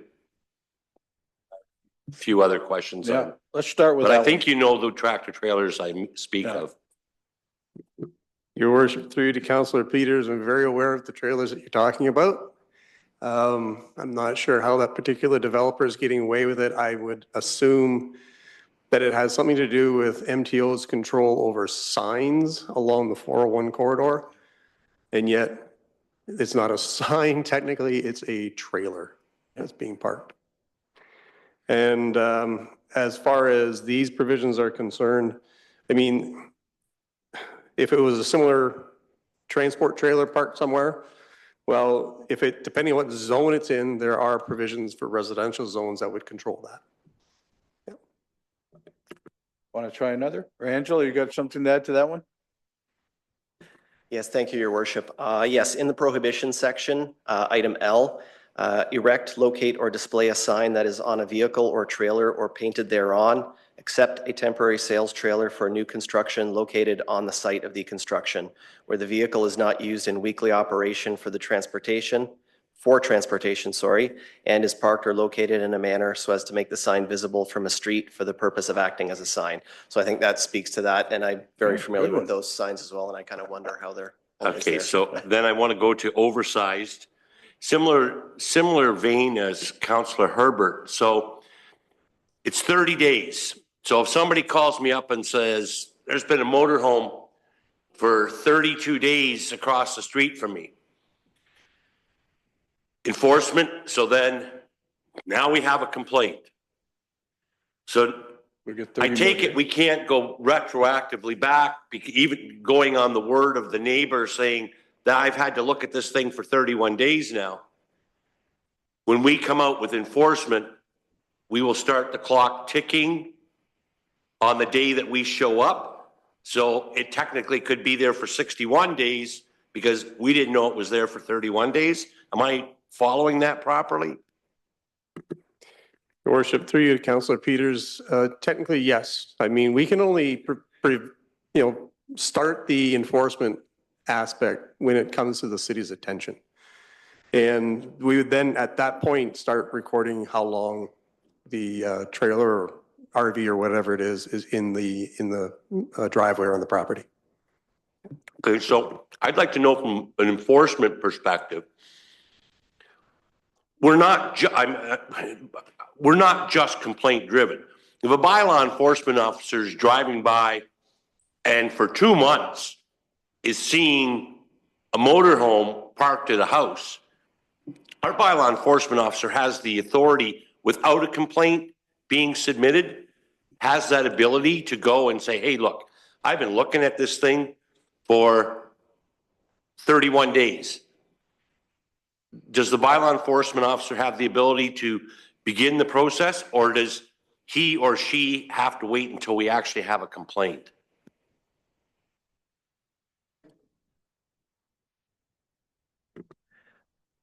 A few other questions. Yeah, let's start with But that I think you know the tractor trailers I speak of. Your Worship, through to Councillor Peters, I'm very aware of the trailers that you're talking about. I'm not sure how that particular developer is getting away with it. I would assume that it has something to do with MTO's control over signs along the 401 corridor. And yet it's not a sign, technically, it's a trailer that's being parked. And as far as these provisions are concerned, I mean, if it was a similar transport trailer parked somewhere, well, if it, depending on what zone it's in, there are provisions for residential zones that would control that. Want to try another? Or Angela, you got something to add to that one? Yes, thank you, Your Worship. Yes, in the prohibition section, item L, erect, locate, or display a sign that is on a vehicle or trailer or painted thereon, except a temporary sales trailer for new construction located on the site of the construction, where the vehicle is not used in weekly operation for transportation, and is parked or located in a manner so as to make the sign visible from a street for the purpose of acting as a sign. So I think that speaks to that, and I'm very familiar with those signs as well, and I kind of wonder how they're always Okay, there. so then I want to go to oversized. Similar vein as Councillor Herbert. So it's 30 days. So if somebody calls me up and says, there's been a motorhome for 32 days across the street from me. Enforcement, so then now we have a complaint. So I take it we can't go retroactively back, even going on the word of the neighbor saying that I've had to look at this thing for 31 days now. When we come out with enforcement, we will start the clock ticking on the day that we show up. So it technically could be there for 61 days because we didn't know it was there for 31 days. Am I following that properly? Your Worship, through you to Councillor Peters, technically, yes. I mean, we can only, start the enforcement aspect when it comes to the city's attention. And we would then, at that point, start recording how long the trailer or RV or whatever it is in the driveway or on the property. Okay, so I'd like to know from an enforcement perspective, we're not just complaint driven. If a bylaw enforcement officer is driving by and for 2 months is seeing a motorhome parked at a house, our bylaw enforcement officer has the authority, without a complaint being submitted, has that ability to go and say, hey, look, I've been looking at this thing for 31 days. Does the bylaw enforcement officer have the ability to begin the process, or does he or she have to wait until we actually have a complaint?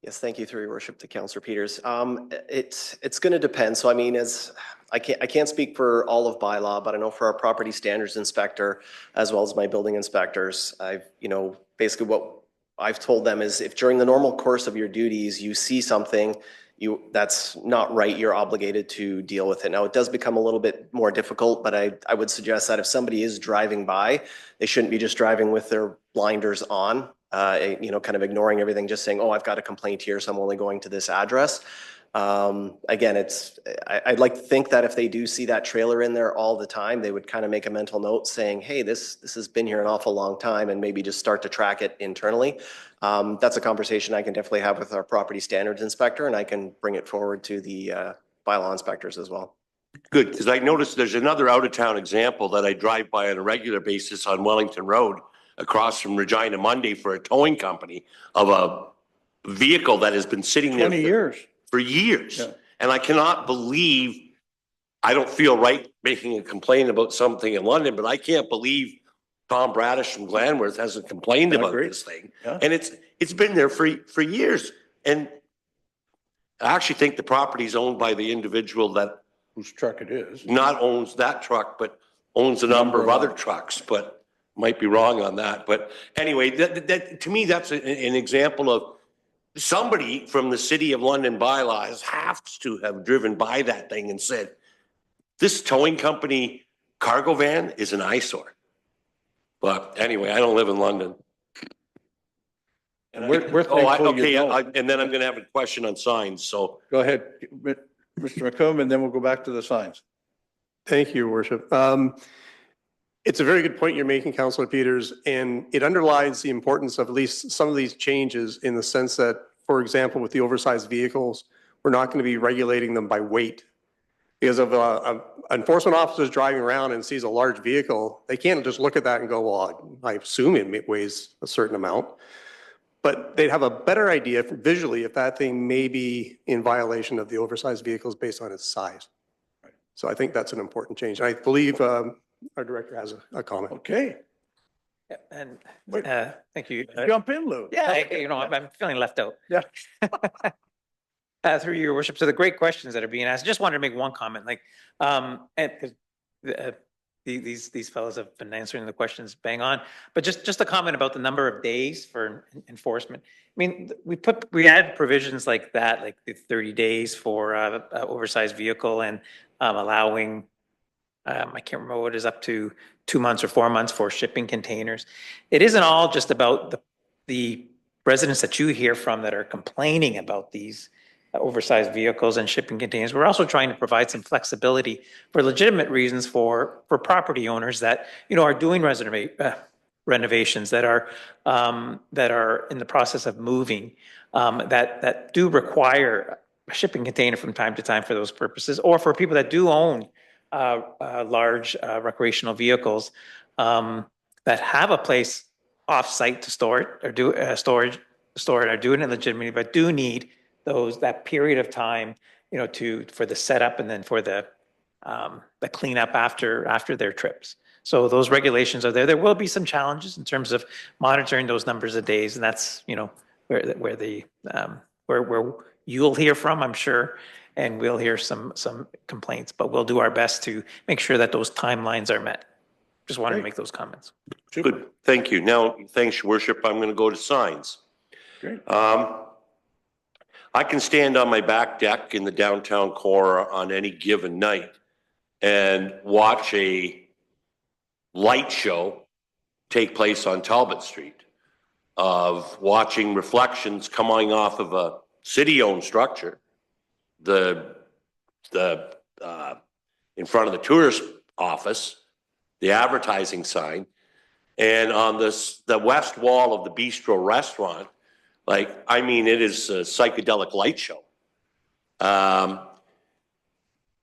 Yes, thank you, through your worship, to Councillor Peters. It's going to depend. So I mean, I can't speak for all of bylaw, but I know for our property standards inspector, as well as my building inspectors, basically what I've told them is if during the normal course of your duties, you see something that's not right, you're obligated to deal with it. Now, it does become a little bit more difficult, but I would suggest that if somebody is driving by, they shouldn't be just driving with their blinders on, kind of ignoring everything, just saying, oh, I've got a complaint here, so I'm only going to this address. Again, I'd like to think that if they do see that trailer in there all the time, they would kind of make a mental note saying, hey, this has been here an awful long time, and maybe just start to track it internally. That's a conversation I can definitely have with our property standards inspector, and I can bring it forward to the bylaw inspectors as well. Good, because I noticed there's another out-of-town example that I drive by on a regular basis on Wellington Road across from Regina Monday for a towing company of a vehicle that has been sitting there 20 years. for years. Yeah. And I cannot believe, I don't feel right making a complaint about something in London, but I can't believe Tom Bradish from Glanworth hasn't complained about Agreed. this thing. Yeah. And it's been there for years. And I actually think the property is owned by the individual that Whose truck it is. not owns that truck, but owns a number of other trucks, but might be wrong on that. But anyway, that to me, that's an example of somebody from the City of London bylaws has to have driven by that thing and said, this towing company cargo van is an eyesore. But anyway, I don't live in London. And We're thankful you don't. and then I'm going to have a question on signs. So Go ahead, Mr. McComb, and then we'll go back to the signs. Thank you, Your Worship. It's a very good point you're making, Councillor Peters, and it underlines the importance of at least some of these changes in the sense that, for example, with the oversized vehicles, we're not going to be regulating them by weight. Because if an enforcement officer is driving around and sees a large vehicle, they can't just look at that and go, well, I assume it weighs a certain amount. But they'd have a better idea visually if that thing may be in violation of the oversized vehicles based on its size. So I think that's an important change. I believe our director has a comment. Okay, And Wait. thank you. jump in, Lou. Yeah, I'm feeling left out. Yeah. Through your worship, so the great questions that are being asked, just wanted to make one comment, and because these fellows have been answering the questions bang on, but just a comment about the number of days for enforcement. I mean, we had provisions like that, like the 30 days for oversized vehicle and allowing, I can't remember what it is, up to 2 months or 4 months for shipping containers. It isn't all just about the residents that you hear from that are complaining about these oversized vehicles and shipping containers. We're also trying to provide some flexibility for legitimate reasons for property owners that, are doing renovations, that are in the process of moving, that do require a shipping container from time to time for those purposes, or for people that do own large recreational vehicles that have a place off-site to store it or do store it or do it illegitimately, but do need that period of time, for the setup and then for the cleanup after their trips. So those regulations are there. There will be some challenges in terms of monitoring those numbers of days, and that's where you'll hear from, I'm sure, and we'll hear some complaints, but we'll do our best to make sure that those timelines are met. Just wanted to make those comments. good, thank you. Now, thanks, Your Worship. I'm going to go to signs. Great. I can stand on my back deck in the downtown core on any given night and watch a light show take place on Talbot Street, of watching reflections coming off of a city-owned structure, in front of the tourist office, the advertising sign, and on the west wall of the Bistro restaurant. Like, I mean, it is a psychedelic light show.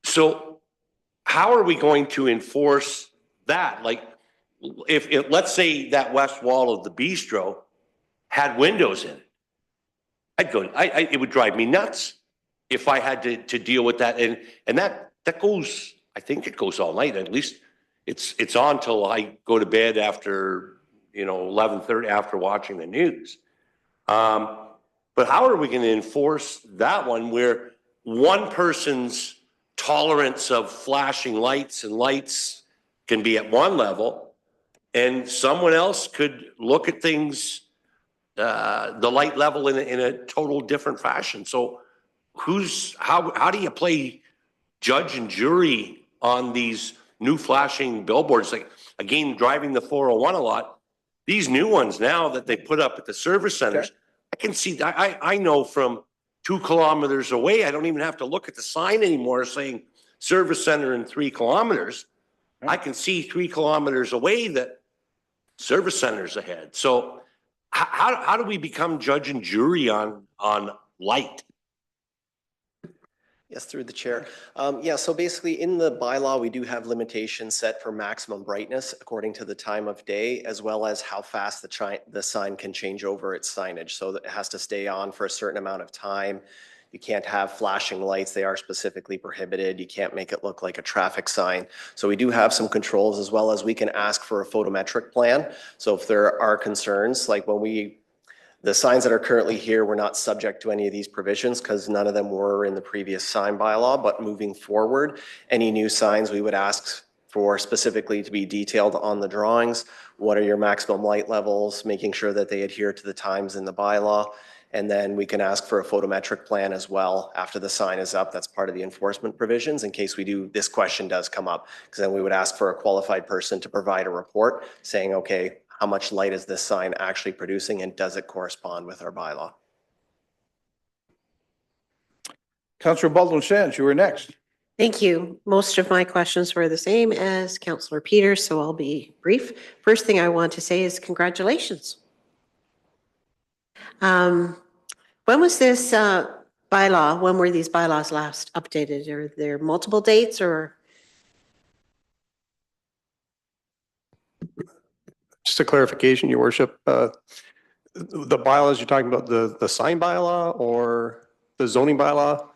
So how are we going to enforce that? Like, if let's say that west wall of the Bistro had windows in it, it would drive me nuts if I had to deal with that. And that goes, I think it goes all night. At least it's on till I go to bed after, 11:30 after watching the news. But how are we going to enforce that one where one person's tolerance of flashing lights and lights can be at one level, and someone else could look at things, the light level in a total different fashion? So how do you play judge and jury on these new flashing billboards? Like, again, driving the 401 a lot, these new ones now that they put up at the service centers, I can see, I know from 2 kilometers away, I don't even have to look at the sign anymore saying service center in 3 kilometers. I can see 3 kilometers away that service center's ahead. So how do we become judge and jury on light? Yes, through the chair. So basically in the bylaw, we do have limitations set for maximum brightness according to the time of day, as well as how fast the sign can change over its signage. So that it has to stay on for a certain amount of time. You can't have flashing lights. They are specifically prohibited. You can't make it look like a traffic sign. So we do have some controls, as well as we can ask for a photometric plan. So if there are concerns, like the signs that are currently here were not subject to any of these provisions because none of them were in the previous sign bylaw. But moving forward, any new signs we would ask for specifically to be detailed on the drawings. What are your maximum light levels, making sure that they adhere to the times in the bylaw. And then we can ask for a photometric plan as well after the sign is up. That's part of the enforcement provisions in case this question does come up. Because then we would ask for a qualified person to provide a report saying, okay, how much light is this sign actually producing and does it correspond with our bylaw? Councillor Baldwin-Sands, you were next. Thank you. Most of my questions were the same as Councillor Peters, so I'll be brief. First thing I want to say is congratulations. When was this bylaw, when were these bylaws last updated? Are there multiple dates or? Just a clarification, Your Worship. The bylaws, you're talking about the sign bylaw or the zoning bylaw?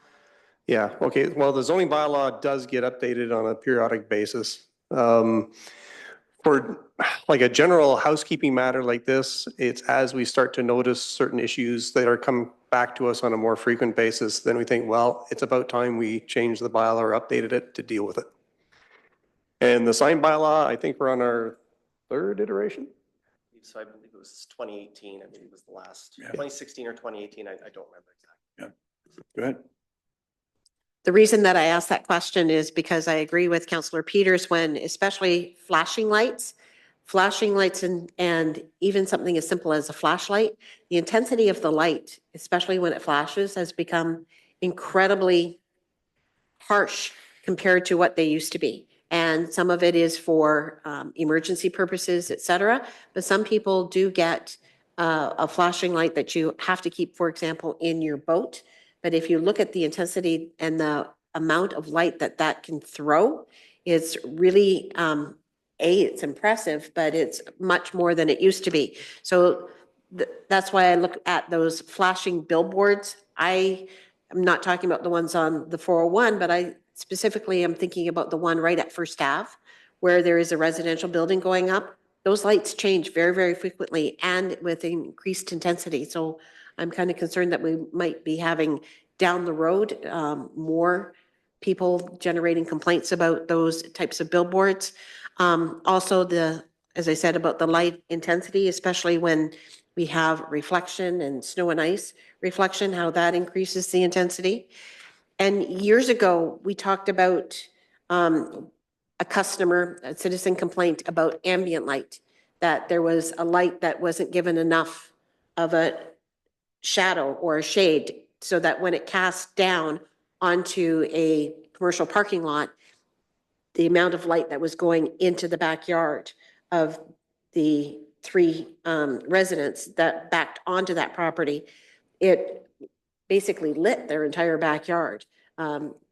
Yeah, okay. Well, the zoning bylaw does get updated on a periodic basis. For like a general housekeeping matter like this, it's as we start to notice certain issues that are come back to us on a more frequent basis, then we think, well, it's about time we change the bylaw or updated it to deal with it. And the sign bylaw, I think we're on our 3rd iteration. So I believe it was 2018. I believe it was the last, 2016 or 2018. I don't remember exactly. Yeah, go ahead. The reason that I asked that question is because I agree with Councillor Peters when, especially flashing lights and even something as simple as a flashlight, the intensity of the light, especially when it flashes, has become incredibly harsh compared to what they used to be. And some of it is for emergency purposes, et cetera. But some people do get a flashing light that you have to keep, for example, in your boat. But if you look at the intensity and the amount of light that can throw, it's really, it's impressive, but it's much more than it used to be. So that's why I look at those flashing billboards. I am not talking about the ones on the 401, but I specifically am thinking about the one right at First Ave, where there is a residential building going up. Those lights change very, very frequently and with increased intensity. So I'm kind of concerned that we might be having down the road more people generating complaints about those types of billboards. Also, as I said, about the light intensity, especially when we have reflection and snow and ice reflection, how that increases the intensity. And years ago, we talked about a customer, a citizen complaint about ambient light, that there was a light that wasn't given enough of a shadow or a shade so that when it cast down onto a commercial parking lot, the amount of light that was going into the backyard of the three residents that backed onto that property, it basically lit their entire backyard.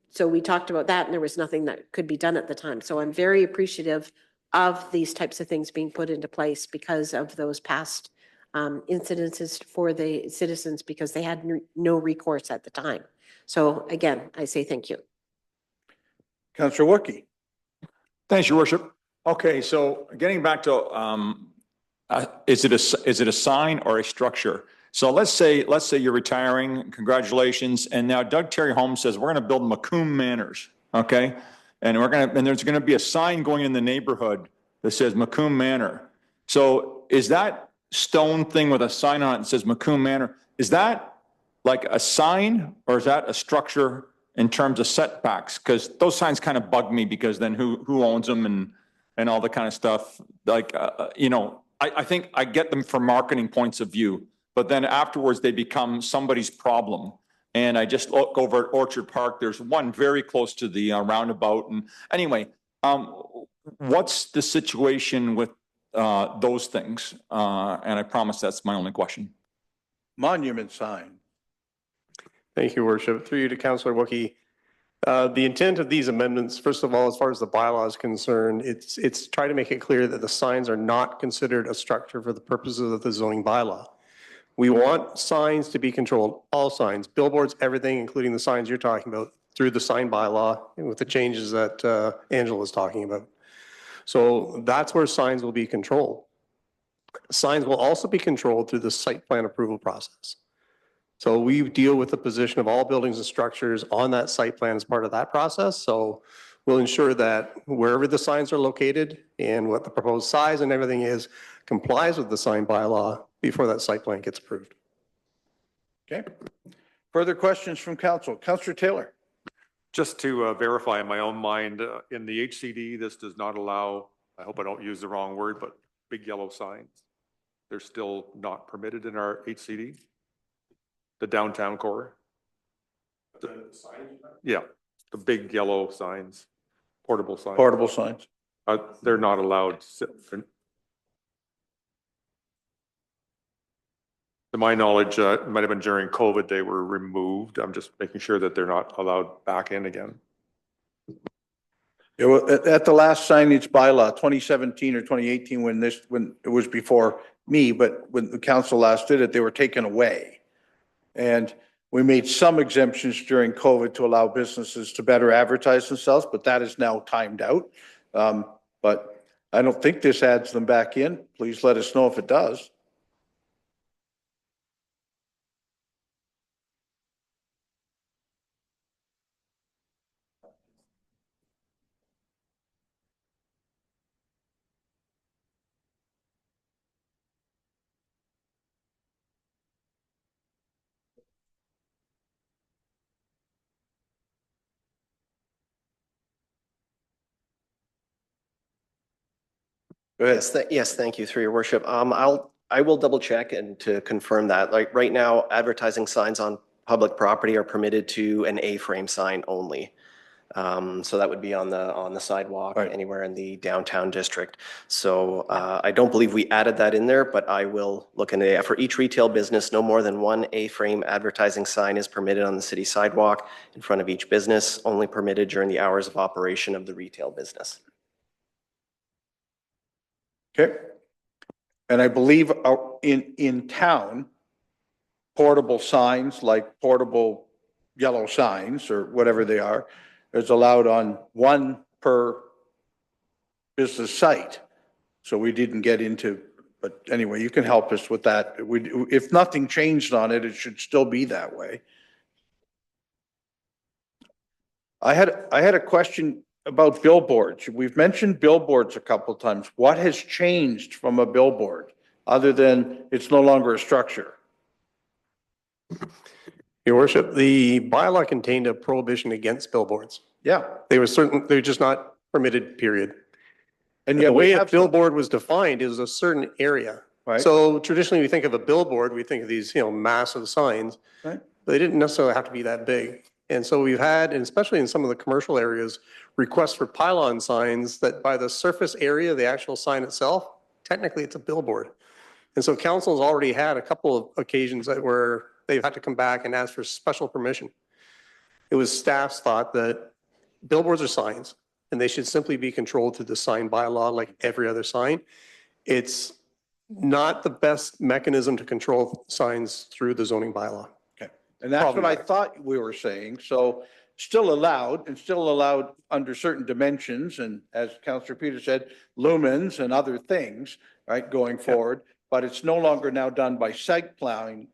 So we talked about that and there was nothing that could be done at the time. So I'm very appreciative of these types of things being put into place because of those past incidences for the citizens because they had no recourse at the time. So again, I say thank you. Councillor Wookie. Thanks, your worship. Okay, so getting back to, is it a sign or a structure? So let's say you're retiring, congratulations, and now Doug Terry Holmes says, we're gonna build Macomb Manors, okay? And there's gonna be a sign going in the neighborhood that says Macomb Manor. So is that stone thing with a sign on it that says Macomb Manor, is that like a sign or is that a structure in terms of setbacks? Because those signs kind of bug me because then who owns them and all the kind of stuff. Like, you know, I think I get them for marketing points of view, but then afterwards they become somebody's problem. And I just look over at Orchard Park, there's one very close to the roundabout. And anyway, what's the situation with those things? And I promise that's my only question. Monument sign. Thank you, Worship. Through you to Councillor Wookie. The intent of these amendments, first of all, as far as the bylaw is concerned, it's try to make it clear that the signs are not considered a structure for the purposes of the zoning bylaw. We want signs to be controlled, all signs, billboards, everything, including the signs you're talking about, through the sign bylaw and with the changes that Angela was talking about. So that's where signs will be controlled. Signs will also be controlled through the site plan approval process. So we deal with the position of all buildings and structures on that site plan as part of that process. So we'll ensure that wherever the signs are located and what the proposed size and everything is complies with the sign bylaw before that site plan gets approved. Okay. Further questions from council? Councillor Taylor. Just to verify in my own mind, in the HCD, this does not allow, I hope I don't use the wrong word, but big yellow signs. They're still not permitted in our HCD? The downtown core? Yeah, the big yellow signs, portable signs. Portable signs. They're not allowed. To my knowledge, it might have been during COVID, they were removed. I'm just making sure that they're not allowed back in again. At the last signage bylaw, 2017 or 2018, when it was before me, but when the council last did it, they were taken away. And we made some exemptions during COVID to allow businesses to better advertise themselves, but that is now timed out. But I don't think this adds them back in. Please let us know if it does. Go ahead. Yes, thank you, through your worship. I will double check and to confirm that. Like right now, advertising signs on public property are permitted to an A-frame sign only. So that would be on the sidewalk, Right. anywhere in the downtown district. So I don't believe we added that in there, but I will look into it. For each retail business, no more than one A-frame advertising sign is permitted on the city sidewalk in front of each business, only permitted during the hours of operation of the retail business. Okay. And I believe in town, portable signs like portable yellow signs or whatever they are, is allowed on one per business site. So we didn't get into, but anyway, you can help us with that. If nothing changed on it, it should still be that way. I had a question about billboards. We've mentioned billboards a couple of times. What has changed from a billboard other than it's no longer a structure? Your worship, the bylaw contained a prohibition against billboards. Yeah. They're just not permitted, period. And The yet we way a have some, billboard was defined is a certain area. right? So traditionally, we think of a billboard, we think of these, massive signs. Right. But they didn't necessarily have to be that big. And so we've had, and especially in some of the commercial areas, requests for pylon signs that by the surface area, the actual sign itself, technically it's a billboard. And so council's already had a couple of occasions where they've had to come back and ask for special permission. It was staff's thought that billboards are signs and they should simply be controlled through the sign bylaw like every other sign. It's not the best mechanism to control signs through the zoning bylaw. Okay. And that's what I thought we were saying. So still allowed and still allowed under certain dimensions. And as Councillor Peter said, lumens and other things, right, going forward. But it's no longer now done by site plan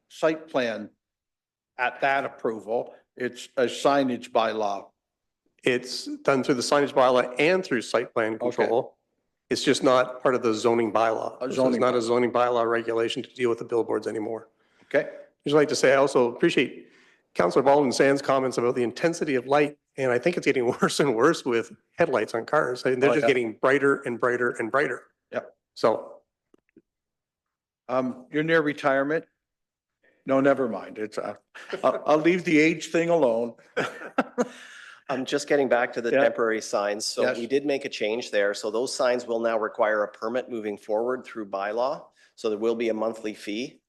at that approval. It's a signage bylaw. It's done through the signage bylaw and through site plan control. It's just not part of the zoning bylaw. A It's zoning not a bylaw. zoning bylaw regulation to deal with the billboards anymore. Okay. I'd just like to say, I also appreciate Councillor Baldwin Sand's comments about the intensity of light. And I think it's getting worse and worse with headlights on cars. I mean, they're Oh, just yeah. getting brighter and brighter and brighter. Yep. So You're near retirement? No, never mind. It's, I'll leave the age thing alone. I'm just getting back to the Yeah. temporary signs. So Yes. we did make a change there. So those signs will now require a permit moving forward through bylaw. So there will be a monthly fee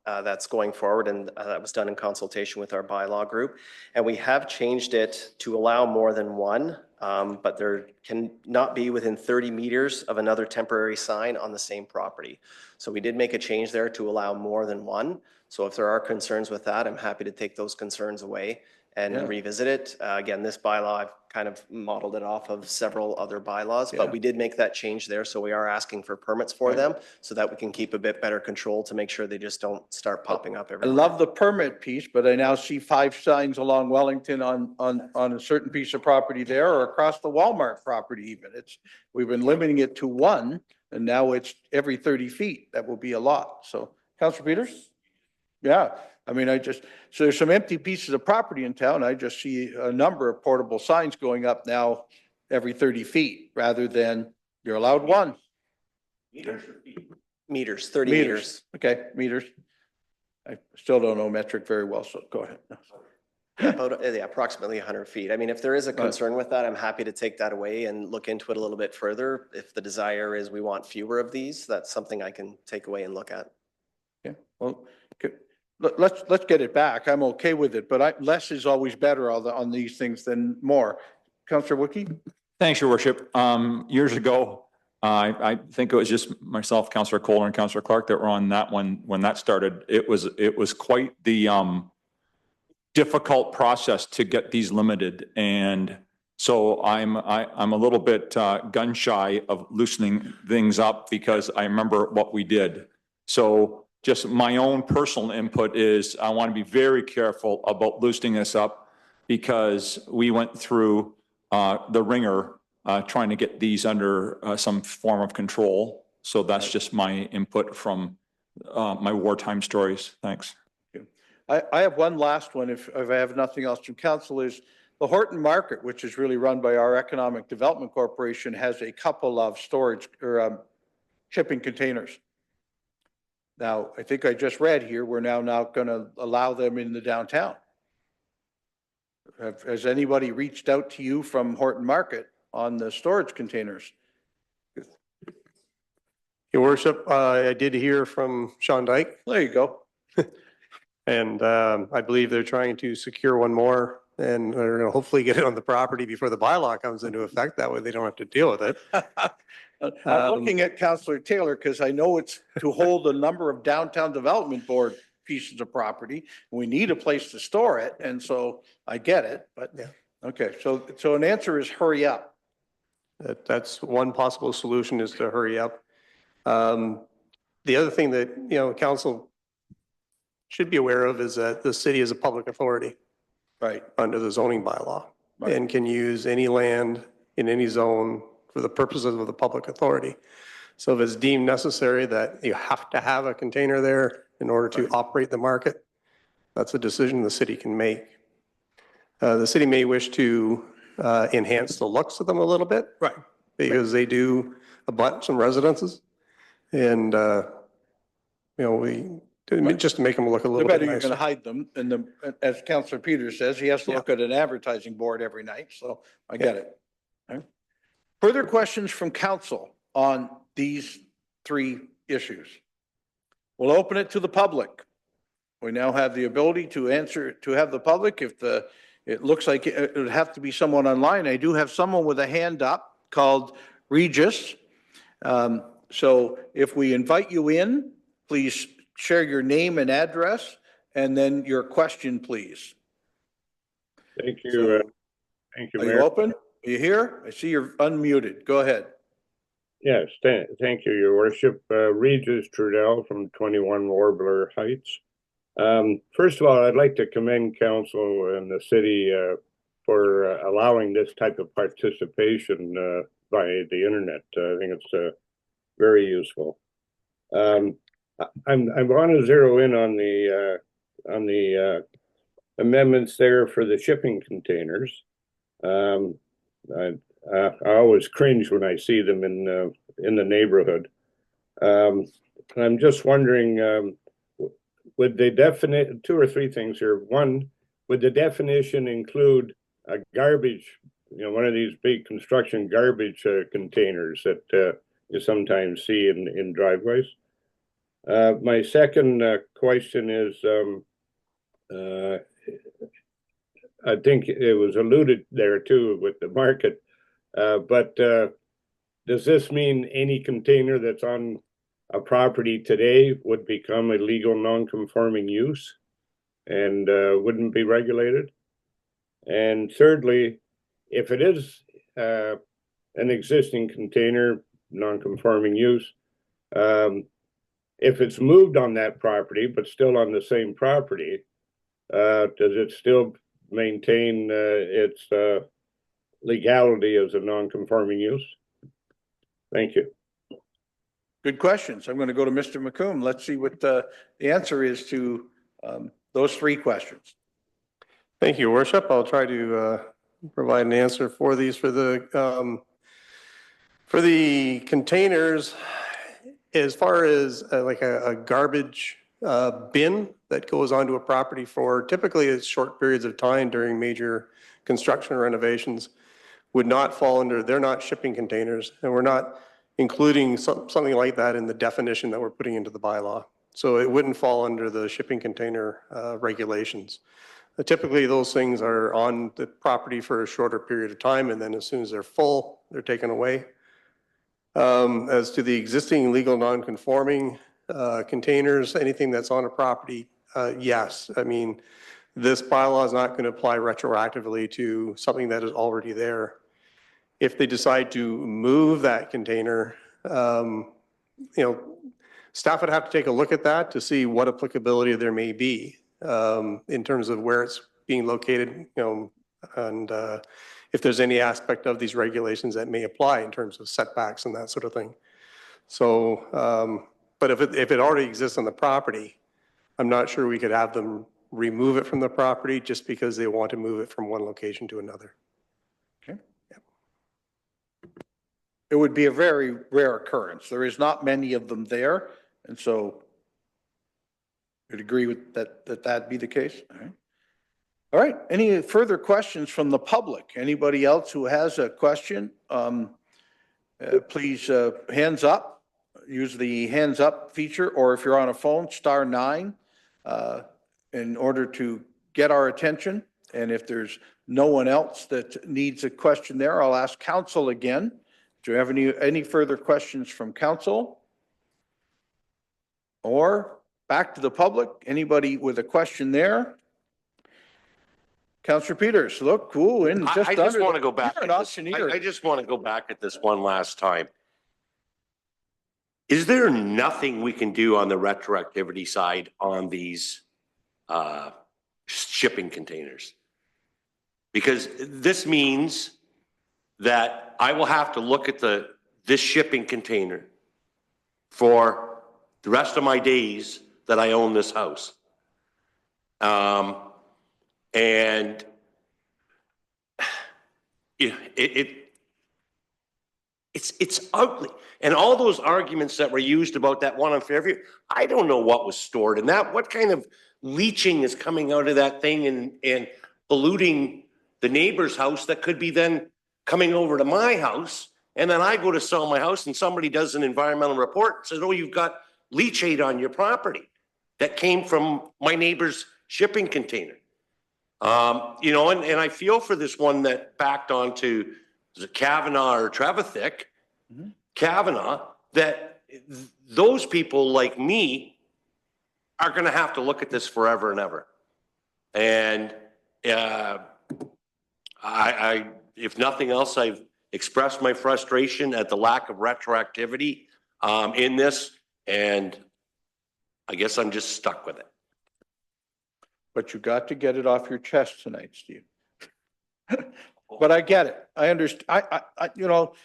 that's going forward, and that was done in consultation with our bylaw group. And we have changed it to allow more than one, but there can not be within 30 meters of another temporary sign on the same property. So we did make a change there to allow more than one. So if there are concerns with that, I'm happy to take those concerns away and Yeah. revisit it. Again, this bylaw, I've kind of modeled it off of several other bylaws, Yeah. but we did make that change there. So we are asking for permits for Right. them so that we can keep a bit better control to make sure they just don't start popping up I everywhere. love the permit piece, but I now see 5 signs along Wellington on a certain piece of property there or across the Walmart property even. We've been limiting it to 1 and now it's every 30 feet. That will be a lot. So Councillor Peters? Yeah, I mean, so there's some empty pieces of property in town. I just see a number of portable signs going up now every 30 feet rather than you're allowed 1. Meters, 30 meters. Okay, meters. I still don't know metric very well, so go ahead. About, yeah, approximately 100 feet. I mean, if there is a concern with that, I'm happy to take that away and look into it a little bit further. If the desire is we want fewer of these, that's something I can take away and look at. Yeah, well, let's get it back. I'm okay with it, but less is always better on these things than more. Councillor Wookie? Thanks, your worship. Years ago, I think it was just myself, Councillor Kohler and Councillor Clark that were on that one when that started. It was quite the difficult process to get these limited. And so I'm a little bit gun shy of loosening things up because I remember what we did. So just my own personal input is I want to be very careful about loosening this up because we went through the ringer trying to get these under some form of control. So that's just my input from my wartime stories. Thanks. I have one last one, if I have nothing else from council, is the Horton Market, which is really run by our Economic Development Corporation, has a couple of storage or shipping containers. Now, I think I just read here, we're now going to allow them in the downtown. Has anybody reached out to you from Horton Market on the storage containers? Your worship, I did hear from Sean Dyke. There you go. And I believe they're trying to secure one more and they're going to hopefully get it on the property before the bylaw comes into effect. That way they don't have to deal with it. I'm looking at Councillor Taylor because I know it's to hold a number of downtown development board pieces of property. We need a place to store it. And so I get it, but Yeah. okay. So an answer is hurry up. That's one possible solution is to hurry up. The other thing that, council should be aware of is that the city is a public authority Right. under the zoning bylaw Right. and can use any land in any zone for the purposes of the public authority. So if it's deemed necessary that you have to have a container there in order to operate the market, That's a decision the city can make. The city may wish to enhance the looks of them a little bit. Right. Because they do abut some residences. And, just to make them look a The little bit better you're going to nicer. hide them. And as Councillor Peters says, he has to look at an advertising board every night. So I get it. Okay. Further questions from council on these three issues? We'll open it to the public. We now have the ability to have the public if it looks like it would have to be someone online. I do have someone with a hand up called Regis. So if we invite you in, please share your name and address and then your question, please. Thank you. Thank you, Are you Mayor. open? Are you here? I see you're unmuted. Go ahead. Yes, thank you, Your Worship. Regis Trudell from 21 Warbler Heights. First of all, I'd like to commend council and the city for allowing this type of participation by the internet. I think it's very useful. I want to zero in on the amendments there for the shipping containers. I always cringe when I see them in the neighborhood. I'm just wondering, would the two or three things here. One, would the definition include a garbage, one of these big construction garbage containers that you sometimes see in driveways? My second question is, I think it was alluded there too with the market, but does this mean any container that's on a property today would become a legal non-conforming use and wouldn't be regulated? And thirdly, if it is an existing container, non-conforming use, if it's moved on that property but still on the same property, does it still maintain its legality as a non-conforming use? Thank you. Good questions. I'm going to go to Mr. McComb. Let's see what the answer is to those three questions. Thank you, Your Worship. I'll try to provide an answer for these. For the containers, as far as like a garbage bin that goes onto a property for typically it's short periods of time during major construction renovations, would not fall under, they're not shipping containers, and we're not including something like that in the definition that we're putting into the bylaw. So it wouldn't fall under the shipping container regulations. Typically, those things are on the property for a shorter period of time, and then as soon as they're full, they're taken away. As to the existing legal non-conforming containers, anything that's on a property, yes. I mean, this bylaw is not going to apply retroactively to something that is already there. If they decide to move that container, staff would have to take a look at that to see what applicability there may be in terms of where it's being located, and if there's any aspect of these regulations that may apply in terms of setbacks and that sort of thing. So, but if it already exists on the property, I'm not sure we could have them remove it from the property just because they want to move it from one location to another. Okay. Yep. It would be a very rare occurrence. There is not many of them there, and so you'd agree with that'd be the case? All right. All right. Any further questions from the public? Anybody else who has a question? Please, hands up. Use the hands up feature, or if you're on a phone, *9 in order to get our attention. And if there's no one else that needs a question there, I'll ask council again. Do you have any further questions from council? Or back to the public? Anybody with a question there? Councillor Peters, look, cool. And I just want to go back. You're an auctioneer. I just want to go back at this one last time. Is there nothing we can do on the retroactivity side on these shipping containers? Because this means that I will have to look at this shipping container for the rest of my days that I own this house. And it's ugly. And all those arguments that were used about that one on Fairview, I don't know what was stored in that. What kind of leaching is coming out of that thing and polluting the neighbor's house that could be then coming over to my house. And then I go to sell my house and somebody does an environmental report and says, oh, you've got leachate on your property that came from my neighbor's shipping container. You know, and I feel for this one that backed onto, is it Kavanaugh or Trevithick? Kavanaugh, that those people like me are going to have to look at this forever and ever. And if nothing else, I've expressed my frustration at the lack of retroactivity in this, and I guess I'm just stuck with it. But you got to get it off your chest tonight, Steve. But I get it. I understand. You know,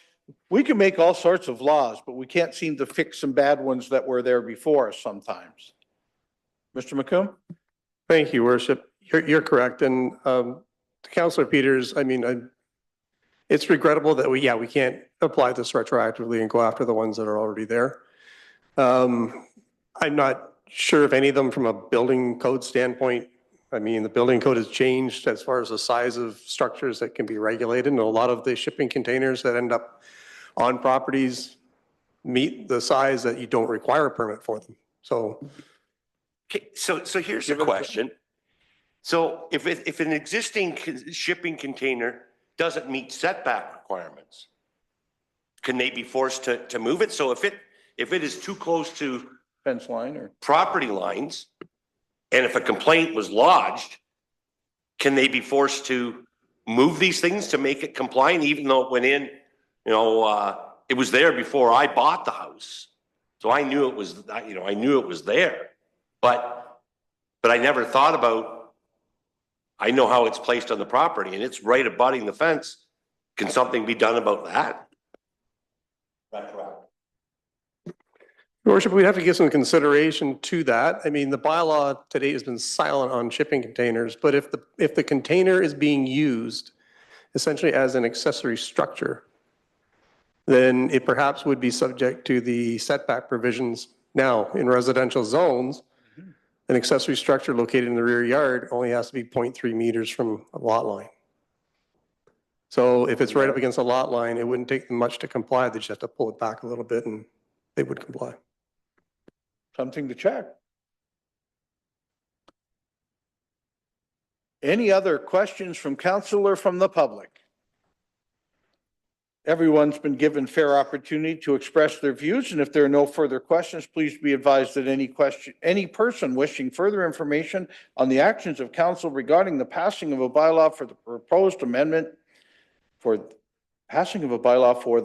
we can make all sorts of laws, but we can't seem to fix some bad ones that were there before us sometimes. Mr. McComb? Thank you, Worship. You're correct. And Councillor Peters, I mean, it's regrettable that we can't apply this retroactively and go after the ones that are already there. I'm not sure if any of them from a building code standpoint, I mean, the building code has changed as far as the size of structures that can be regulated. And a lot of the shipping containers that end up on properties meet the size that you don't require a permit for them. So, okay, so here's the question. So if an existing shipping container doesn't meet setback requirements, can they be forced to move it? So if it is too close to Fence line or property lines, and if a complaint was lodged, can they be forced to move these things to make it compliant, even though it went in, you know, it was there before I bought the house. So I knew it was, you know, I knew it was there, but I never thought about, I know how it's placed on the property and it's right abutting the fence. Can something be done about that? Your Worship, we'd have to give some consideration to that. I mean, the bylaw today has been silent on shipping containers, but if the container is being used essentially as an accessory structure, then it perhaps would be subject to the setback provisions. Now, in residential zones, an accessory structure located in the rear yard only has to be 0.3 meters from a lot line. So if it's right up against a lot line, it wouldn't take them much to comply. They just have to pull it back a little bit and they would comply. something to check. Any other questions from council or from the public? Everyone's been given fair opportunity to express their views, and if there are no further questions, please be advised that any person wishing further information on the actions of council regarding the passing of a bylaw for the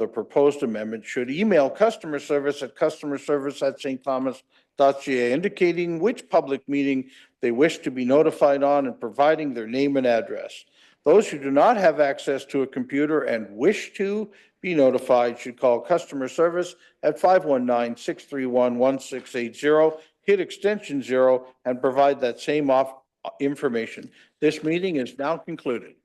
proposed amendment should email customer service at customerservice@stthomas.ca, indicating which public meeting they wish to be notified on and providing their name and address. Those who do not have access to a computer and wish to be notified should call customer service at 519-631-1680, hit extension 0, and provide that same information. This meeting is now concluded.